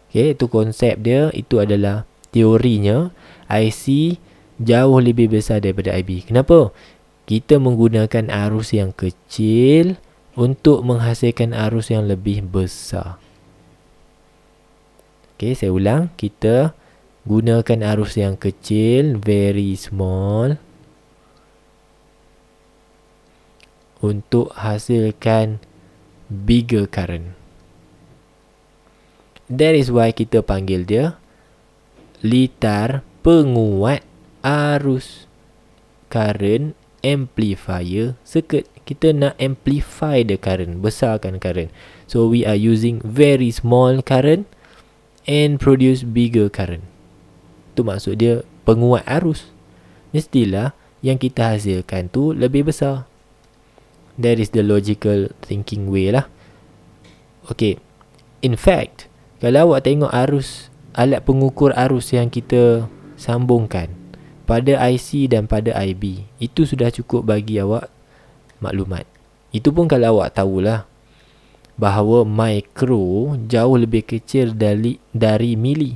Okay, itu konsep dia, itu adalah teorinya. IC jauh lebih besar daripada IB. Kenapa? Kita menggunakan arus yang kecil untuk menghasilkan arus yang lebih besar. Okay, saya ulang. Kita gunakan arus yang kecil, very small, untuk hasilkan bigger current. That is why kita panggil dia litar penguat arus, current amplifier circuit. Kita nak amplify the current, besarkan current. So we are using very small current and produce bigger current. Itu maksud dia penguat arus. Mestilah yang kita hasilkan tu lebih besar. That is the logical thinking way lah. Okay, in fact, kalau awak tengok arus, alat pengukur arus yang kita sambungkan pada IC dan pada IB, itu sudah cukup bagi awak maklumat. Itu pun kalau awak tahulah bahawa mikro jauh lebih kecil dari mili.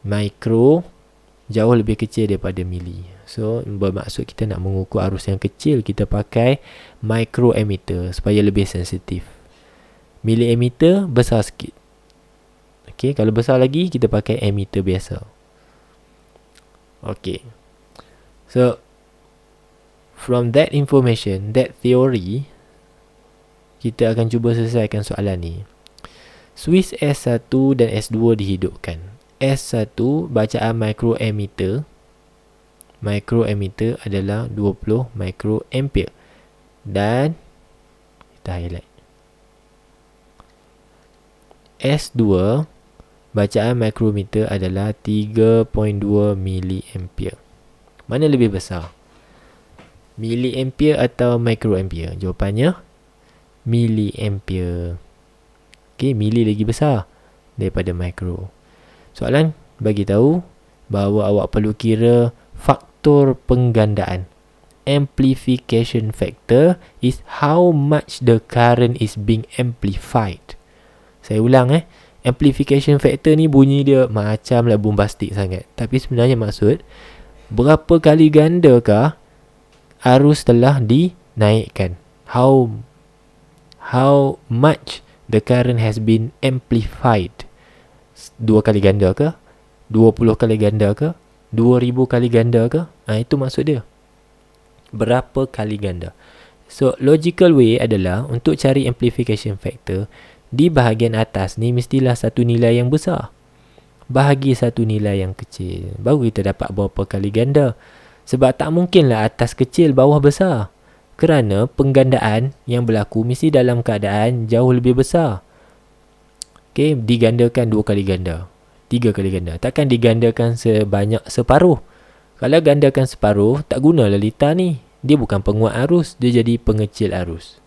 Mikro jauh lebih kecil daripada mili. So bermaksud kita nak mengukur arus yang kecil, kita pakai microammeter supaya lebih sensitif. Milliammeter besar sikit. Okay, kalau besar lagi kita pakai ammeter biasa. Okay, so from that information, that theory, kita akan cuba selesaikan soalan ni. Switch S1 dan S2 dihidupkan. S1 bacaan microammeter. Microammeter adalah 20 microampere. Dan kita highlight. S2 bacaan micrometer adalah 3.2 milliampere. Mana lebih besar? Milliampere atau microampere? Jawapannya milliampere. Okay, milli lagi besar daripada micro. Soalan bagi tahu bahawa awak perlu kira faktor penggandaan. Amplification factor is how much the current is being amplified. Saya ulang amplification factor ni bunyi dia macamlah bombastik sangat. Tapi sebenarnya maksud berapa kali gandakah arus telah dinaikkan. How much the current has been amplified. 2 kali ganda ke? 20 kali ganda ke? 2000 kali ganda ke? Itu maksud dia. Berapa kali ganda. So logical way adalah untuk cari amplification factor, di bahagian atas ni mestilah satu nilai yang besar bahagi satu nilai yang kecil, baru kita dapat berapa kali ganda. Sebab tak mungkinlah atas kecil bawah besar, kerana penggandaan yang berlaku mesti dalam keadaan jauh lebih besar. Okay, digandakan 2 kali ganda, 3 kali ganda, takkan digandakan sebanyak separuh. Kalau gandakan separuh, tak gunalah litar ni. Dia bukan penguat arus, dia jadi pengecil arus.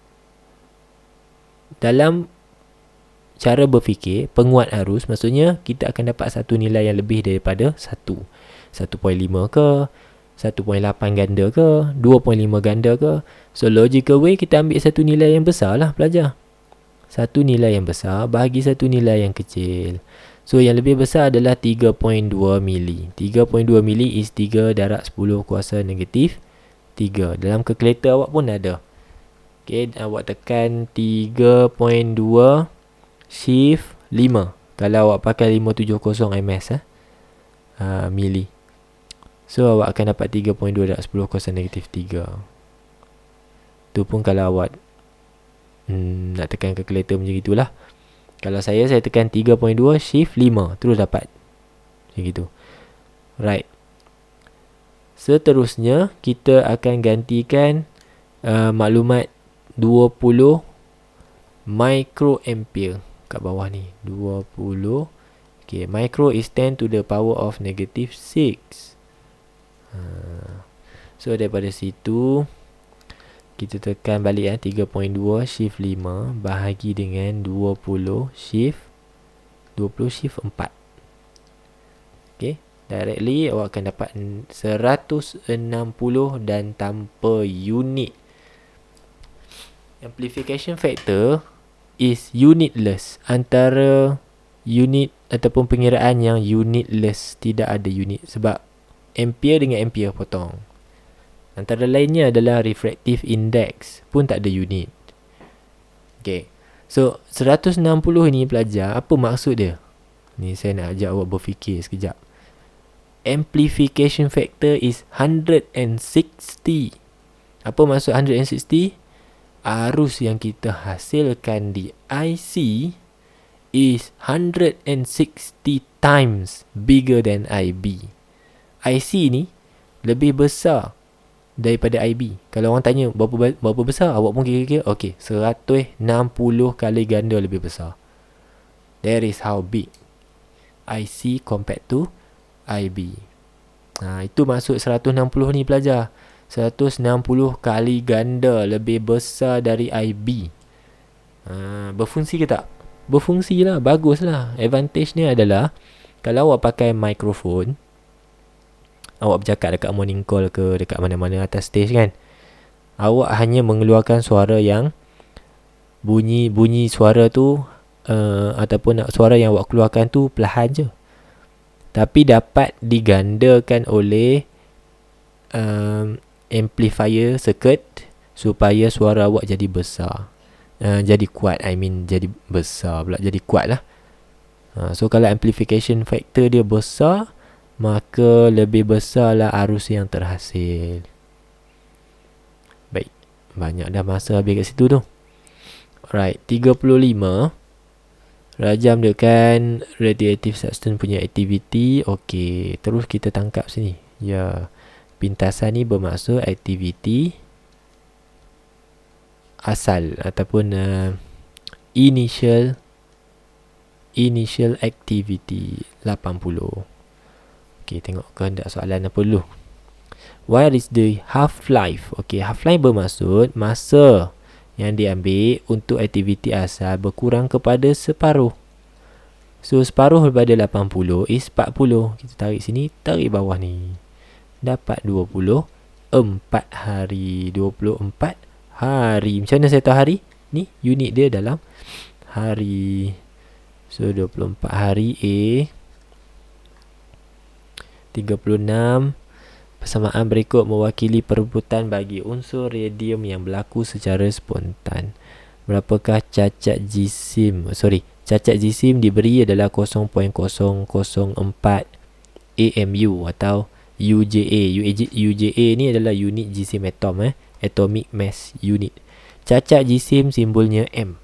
Dalam cara berfikir, penguat arus maksudnya kita akan dapat satu nilai yang lebih daripada 1. 1.5 ke, 1.8 ganda ke, 2.5 ganda ke. So logical way kita ambil satu nilai yang besar lah pelajar. Satu nilai yang besar bahagi satu nilai yang kecil. So yang lebih besar adalah 3.2 mili. 3.2 mili is 3 darab 10 kuasa negatif 3. Dalam kalkulator awak pun ada. Okay, awak tekan 3.2 shift 5. Kalau awak pakai 570 ms mili. So awak akan dapat 3.2 darab 10 kuasa negatif 3. Tu pun kalau awak nak tekan kalkulator macam itulah. Kalau saya tekan 3.2 shift 5 terus dapat macam gitu. Right. Seterusnya kita akan gantikan maklumat 20 microampere kat bawah ni. 20. Okay, micro is 10 to the power of negative 6. So daripada situ Kita tekan balik 3.2 shift 5 bahagi dengan 20 shift 4. Okay, directly awak akan dapat 160 dan tanpa unit. Amplification factor is unitless, antara unit ataupun pengiraan yang unitless, tidak ada unit, sebab ampere dengan ampere potong. Antara lainnya adalah refractive index pun tak ada unit. Okay, so 160 ni pelajar, apa maksud dia? Ni saya nak ajak awak berfikir sekejap. Amplification factor is 160. Apa maksud 160? Arus yang kita hasilkan di IC is 160 times bigger than IB. IC ni lebih besar daripada IB. Kalau orang tanya berapa besar, awak pun kira-kira, okay, 160 kali ganda lebih besar. That is how big IC compared to IB. Itu maksud 160 ni pelajar. 160 kali ganda lebih besar dari IB. Berfungsi ke tak? Berfungsi lah, bagus lah. Advantage ni adalah, kalau awak pakai mikrofon, awak bercakap dekat morning call ke dekat mana-mana atas stage kan, awak hanya mengeluarkan suara yang bunyi suara tu ataupun suara yang awak keluarkan tu perlahan je, tapi dapat digandakan oleh amplifier circuit supaya suara awak jadi besar, jadi kuat, jadi besar pula, jadi kuat lah. So kalau amplification factor dia besar, maka lebih besarlah arus yang terhasil. Baik, banyak dah masa habis kat situ tu. Alright, 35 rajam dengan radioactive substance punya aktiviti. Okey, terus kita tangkap sini. Ya, pintasan ni bermaksud aktiviti asal ataupun initial activity 80. Okey, tengok kehendak soalan apa dulu. What is the half-life? Okey, half-life bermaksud masa yang diambil untuk aktiviti asal berkurang kepada separuh. So, separuh daripada 80 is 40. Kita tarik sini, tarik bawah ni. Dapat 24 hari. 24 hari. Macam mana saya tahu hari? Ni, unit dia dalam hari. So, 24 hari A. 36. Persamaan berikut mewakili perebutan bagi unsur radium yang berlaku secara spontan. Berapakah cacat jisim? Cacat jisim diberi adalah 0.004 AMU atau UJA. UJA ni adalah unit jisim atom, atomic mass unit. Cacat jisim simbolnya M.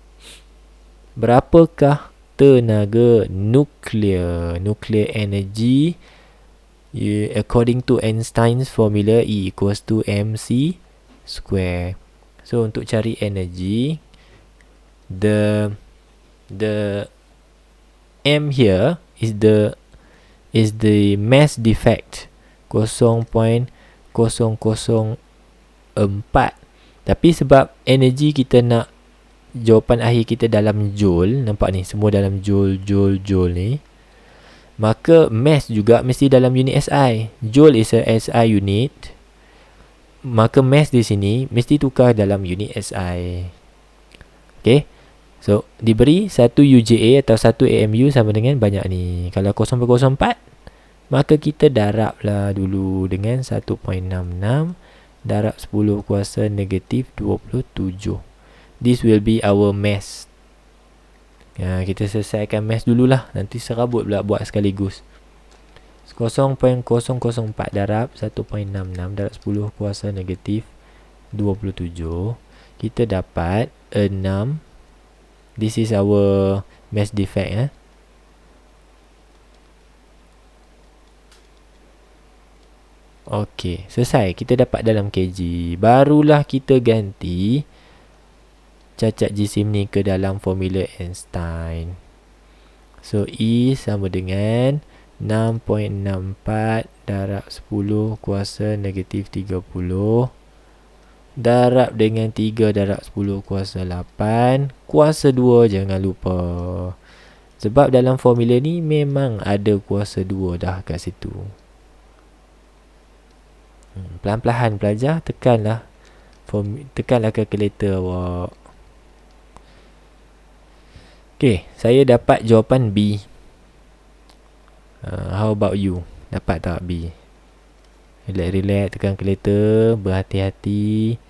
Berapakah tenaga nuklear? Nuclear energy, according to Einstein's formula, E equals to mc square. So untuk cari energy, the M here is the mass defect 0.004. Tapi sebab energy kita nak jawapan akhir kita dalam joule, nampak ni semua dalam joule ni, maka mass juga mesti dalam unit SI. Joule is a SI unit, maka mass di sini mesti tukar dalam unit SI. Okay, so diberi 1 UJA atau 1 AMU sama dengan banyak ni. Kalau 0.04, maka kita darablah dulu dengan 1.66 darab 10 kuasa negatif 27. This will be our mass. Kita selesaikan mass dululah, nanti serabut pula buat sekaligus. 0.004 darab 1.66 darab 10 kuasa negatif 27. Kita dapat 6. This is our mass defect. Okey, selesai. Kita dapat dalam kg. Barulah kita ganti cacat jisim ni ke dalam formula Einstein. So E sama dengan 6.64 darab 10 kuasa negatif 30 darab dengan 3 darab 10 kuasa 8 kuasa 2 jangan lupa. Sebab dalam formula ni memang ada kuasa 2 dah kat situ. Pelan-pelan pelajar, tekanlah kalkulator awak. Okay, saya dapat jawapan B. How about you? Dapat tak B? Relax, tekan kalkulator, berhati-hati.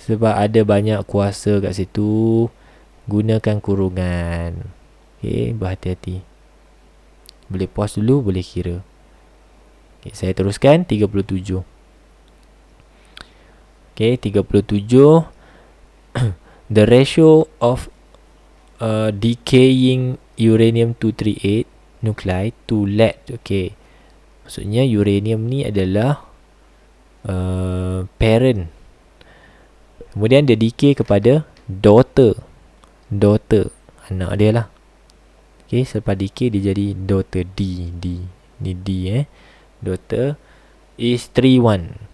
Sebab ada banyak kuasa kat situ. Gunakan kurungan. Okay, berhati-hati. Boleh pause dulu, boleh kira. Okay, saya teruskan 37. Okay, 37. The ratio of decaying uranium-238 nuclide to lead. Okay, maksudnya uranium ni adalah parent. Kemudian dia decay kepada daughter, anak dia lah. Okay, selepas decay dia jadi daughter D. Ni D daughter is 3-1.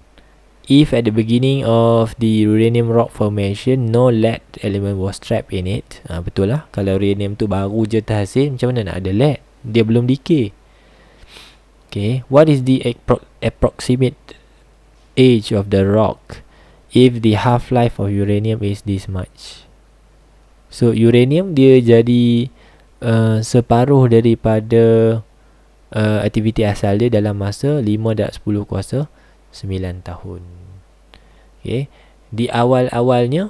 If at the beginning of the uranium rock formation no lead element was trapped in it, betul lah. Kalau uranium tu baru je terhasil, macam mana nak ada lead? Dia belum decay. Okay, what is the approximate age of the rock if the half-life of uranium is this much? So uranium dia jadi separuh daripada aktiviti asal dia dalam masa 5 darab 10 kuasa 9 tahun. Okay, di awal-awalnya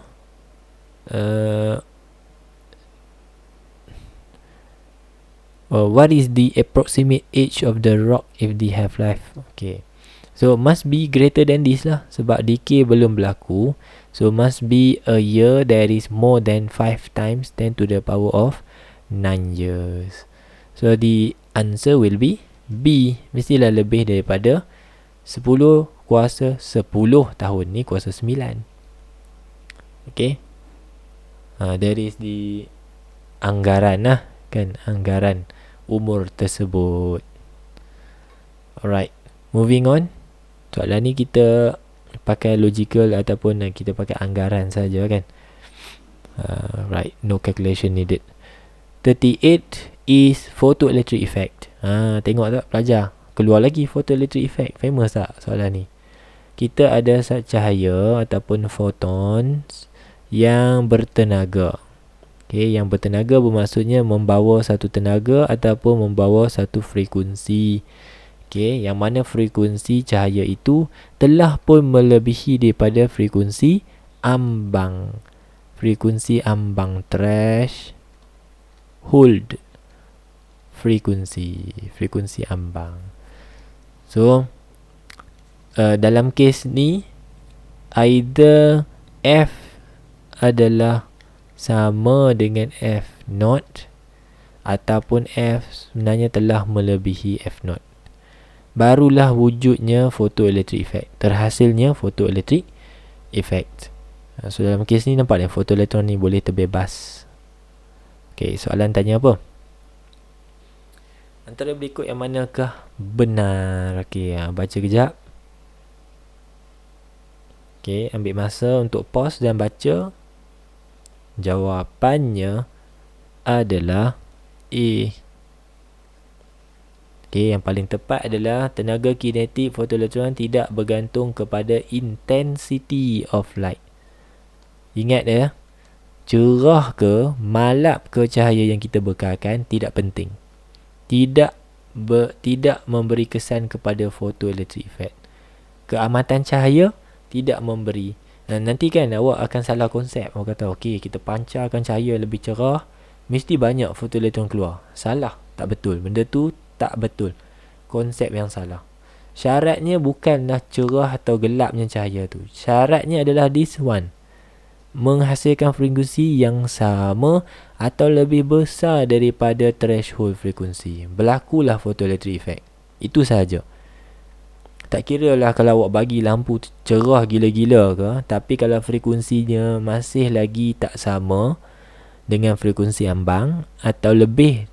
what is the approximate age of the rock if the half-life? Okay, so must be greater than this lah, sebab decay belum berlaku. So must be a year that is more than 5 times 10 to the power of 9 years. So the answer will be B. Mestilah lebih daripada 10 kuasa 10 tahun. Ni kuasa 9. Okay, that is the anggaran lah, kan, anggaran umur tersebut. Alright, moving on. Soalan ni kita pakai logical ataupun kita pakai anggaran saja, kan. Right, no calculation needed. 38 is photoelectric effect. Tengok tak pelajar, keluar lagi photoelectric effect. Famous tak soalan ni? Kita ada cahaya ataupun photons yang bertenaga. Okay, yang bertenaga bermaksudnya membawa satu tenaga ataupun membawa satu frekuensi. Okay, yang mana frekuensi cahaya itu telah pun melebihi daripada frekuensi ambang. Frekuensi ambang, threshold frekuensi ambang. So dalam kes ni either F adalah sama dengan F0 ataupun F sebenarnya telah melebihi F0. Barulah wujudnya photoelectric effect, terhasilnya photoelectric effect. So dalam kes ni nampak fotoelektron ni boleh terbebas. Okay, soalan tanya apa? Antara berikut yang manakah benar? Okay, baca kejap. Okay, ambil masa untuk pause dan baca. Jawapannya adalah A. Okay, yang paling tepat adalah tenaga kinetik fotoelektron tidak bergantung kepada intensity of light. Ingat ya, cerah ke, malap ke cahaya yang kita bekalkan tidak penting. Tidak memberi kesan kepada photoelectric effect. Keamatan cahaya tidak memberi. Nanti kan awak akan salah konsep. Awak kata, okey, kita pancarkan cahaya lebih cerah, mesti banyak fotoelektron keluar. Salah, tak betul. Benda tu tak betul. Konsep yang salah. Syaratnya bukanlah cerah atau gelapnya cahaya tu. Syaratnya adalah this one, menghasilkan frekuensi yang sama atau lebih besar daripada threshold frekuensi. Berlakulah photoelectric effect. Itu sahaja. Tak kira lah kalau awak bagi lampu cerah gila-gila ke, tapi kalau frekuensinya masih lagi tak sama dengan frekuensi ambang atau lebih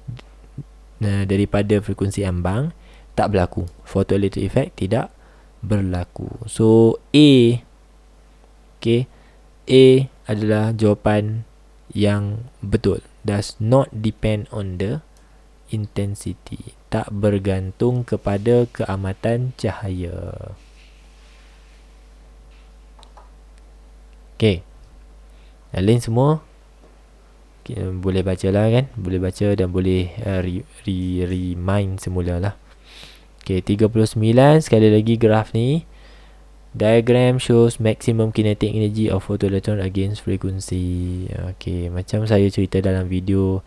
daripada frekuensi ambang, tak berlaku. Photoelectric effect tidak berlaku. So A, okay, A adalah jawapan yang betul. Does not depend on the intensity. Tak bergantung kepada keamatan cahaya. Okay. Yang lain semua boleh baca lah kan. Boleh baca dan boleh remind semula lah. Okay, 39 sekali lagi graf ni. Diagram shows maximum kinetic energy of photoelectron against frequency. Okay, macam saya cerita dalam video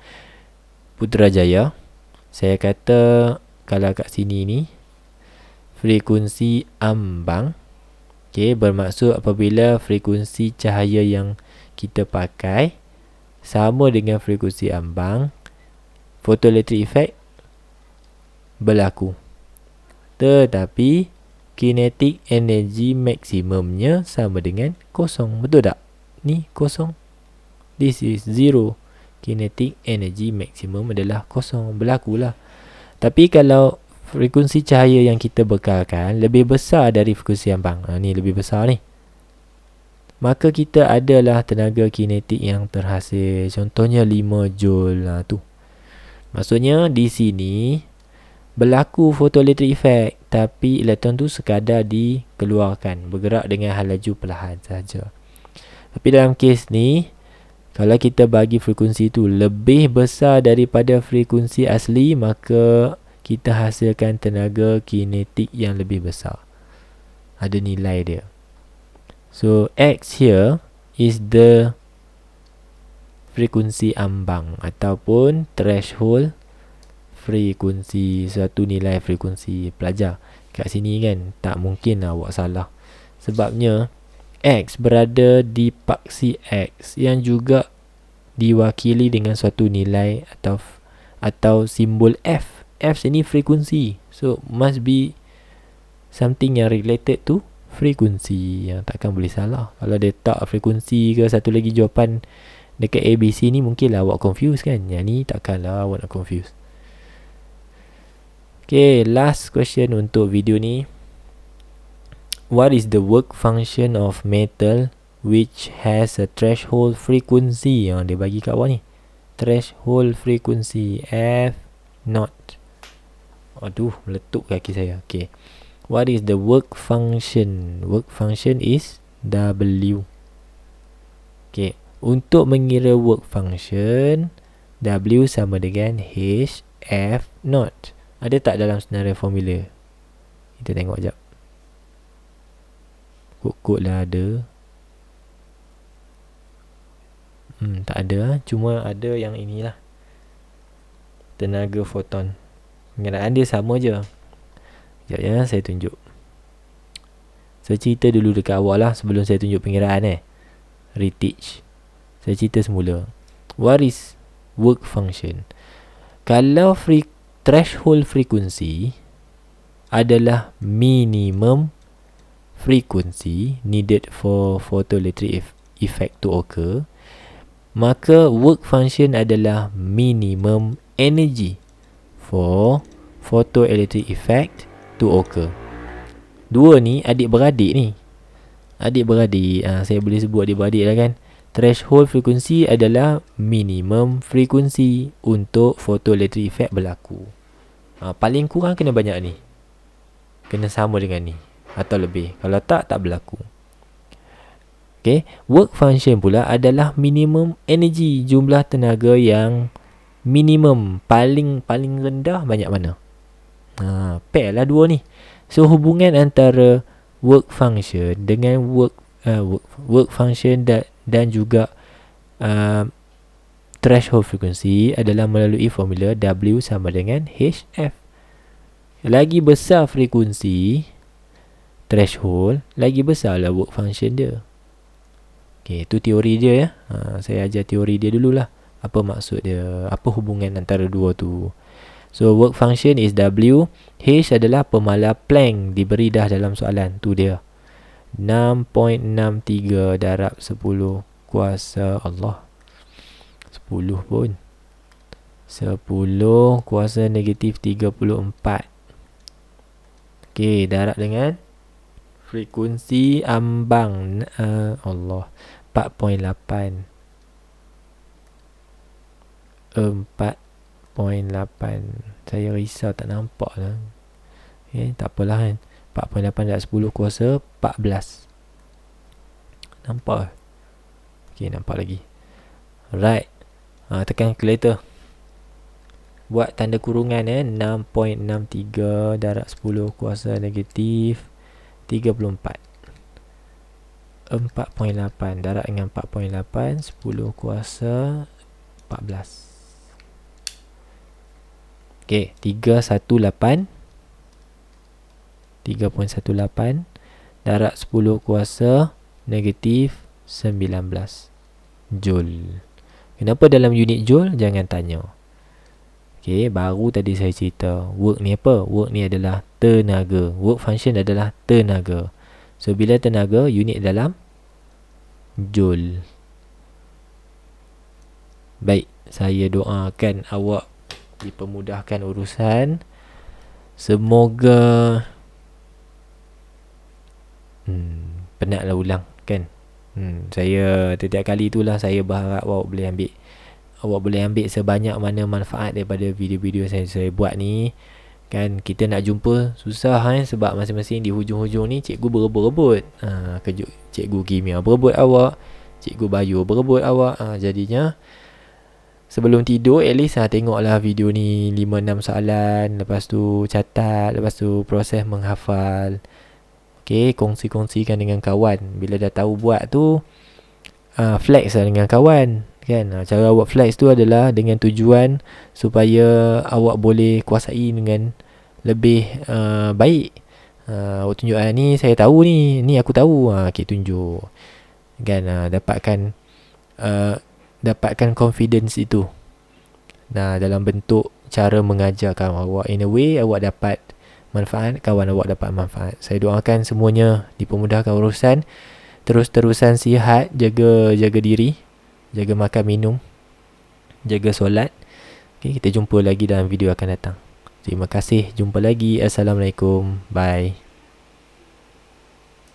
Putrajaya, saya kata kalau kat sini ni frekuensi ambang, okay, bermaksud apabila frekuensi cahaya yang kita pakai sama dengan frekuensi ambang, photoelectric effect berlaku. Tetapi kinetic energy maksimumnya sama dengan kosong. Betul tak? Ni kosong. This is zero. Kinetic energy maksimum adalah kosong. Berlakulah. Tapi kalau frekuensi cahaya yang kita bekalkan lebih besar dari frekuensi ambang, ni lebih besar ni, maka kita adalah tenaga kinetik yang terhasil. Contohnya 5 Joule tu. Maksudnya di sini berlaku photoelectric effect, tapi elektron tu sekadar dikeluarkan, bergerak dengan laju perlahan saja. Tapi dalam kes ni, kalau kita bagi frekuensi tu lebih besar daripada frekuensi asli, maka kita hasilkan tenaga kinetik yang lebih besar. Ada nilai dia. So X here is the frekuensi ambang ataupun threshold frekuensi, suatu nilai frekuensi pelajar. Kat sini kan tak mungkin lah awak salah. Sebabnya X berada di paksi X yang juga diwakili dengan suatu nilai atau simbol F. F sini frekuensi. So must be something yang related to frekuensi, yang takkan boleh salah. Kalau dia tak frekuensi ke satu lagi jawapan dekat ABC ni, mungkinlah awak confuse kan. Yang ni takkanlah awak nak confuse. Okay, last question untuk video ni. What is the work function of metal which has a threshold frequency? Yang dia bagi kat awak ni, threshold frequency F naught. Aduh, meletup kaki saya. Okay, what is the work function? Work function is W. Okay, untuk mengira work function, W sama dengan H F naught. Ada tak dalam senarai formula? Kita tengok sekejap. Kod lah ada. Tak ada. Cuma ada yang inilah, tenaga foton. Pengiraan dia sama je. Sekejap ya, saya tunjuk. Saya cerita dulu dekat awak lah sebelum saya tunjuk pengiraan Retouch. Saya cerita semula. What is work function? Kalau threshold frequency adalah minimum frequency needed for photoelectric effect to occur, maka work function adalah minimum energy for photoelectric effect to occur. Dua ni adik-beradik ni. Adik-beradik, saya boleh sebut adik-beradik lah kan. Threshold frequency adalah minimum frequency untuk photoelectric effect berlaku. Paling kurang kena banyak ni, kena sama dengan ni atau lebih. Kalau tak berlaku. Okay, work function pula adalah minimum energy, jumlah tenaga yang minimum, paling rendah banyak mana. Pair lah dua ni. So hubungan antara work function dengan work function dan juga threshold frequency adalah melalui formula W sama dengan HF. Lagi besar frekuensi threshold, lagi besarlah work function dia. Okay, itu teori dia ya. Saya ajar teori dia dululah. Apa maksud dia, apa hubungan antara dua tu. So work function is W. H adalah pemalar Planck, diberi dah dalam soalan tu dia. 6.63 darab 10 kuasa Allah. 10 pun 10 kuasa negatif 34. Okay, darab dengan frekuensi ambang Allah 4.8. 4.8. Saya risau tak nampak lah. Tak apalah kan. 4.8 darab 10 kuasa 14. Nampak? Nampak lagi. Alright. Tekan calculator. Buat tanda kurungan 6.63 darab 10 kuasa negatif 34. 4.8 darab dengan 4.8 10 kuasa 14. 318 darab 10 kuasa negatif 19 Joule. Kenapa dalam unit Joule? Jangan tanya. Baru tadi saya cerita work ni apa? Work ni adalah tenaga. Work function adalah tenaga. So bila tenaga, unit dalam Joule. Baik, saya doakan awak dipermudahkan urusan. Semoga penatlah ulang kan. Saya setiap kali itulah saya berharap awak boleh ambil sebanyak mana manfaat daripada video-video saya buat ni kan. Kita nak jumpa susah kan, sebab masing-masing di hujung-hujung ni cikgu berebut-rebut. Cikgu kimia berebut awak, cikgu bio berebut awak. Jadinya sebelum tidur at least tengoklah video ni 5-6 soalan, lepas tu catat, lepas tu proses menghafal. Kongsi-kongsikan dengan kawan. Bila dah tahu buat tu, flex lah dengan kawan kan. Cara awak flex tu adalah dengan tujuan supaya awak boleh kuasai dengan lebih baik. Awak tunjuk ni saya tahu ni aku tahu. Tunjuk kan. Dapatkan confidence itu dalam bentuk cara mengajarkan awak. In a way awak dapat manfaat, kawan awak dapat manfaat. Saya doakan semuanya dipermudahkan urusan. Terus-terusan sihat, jaga diri, jaga makan minum, jaga solat. Kita jumpa lagi dalam video akan datang. Terima kasih, jumpa lagi. Assalamualaikum. Bye.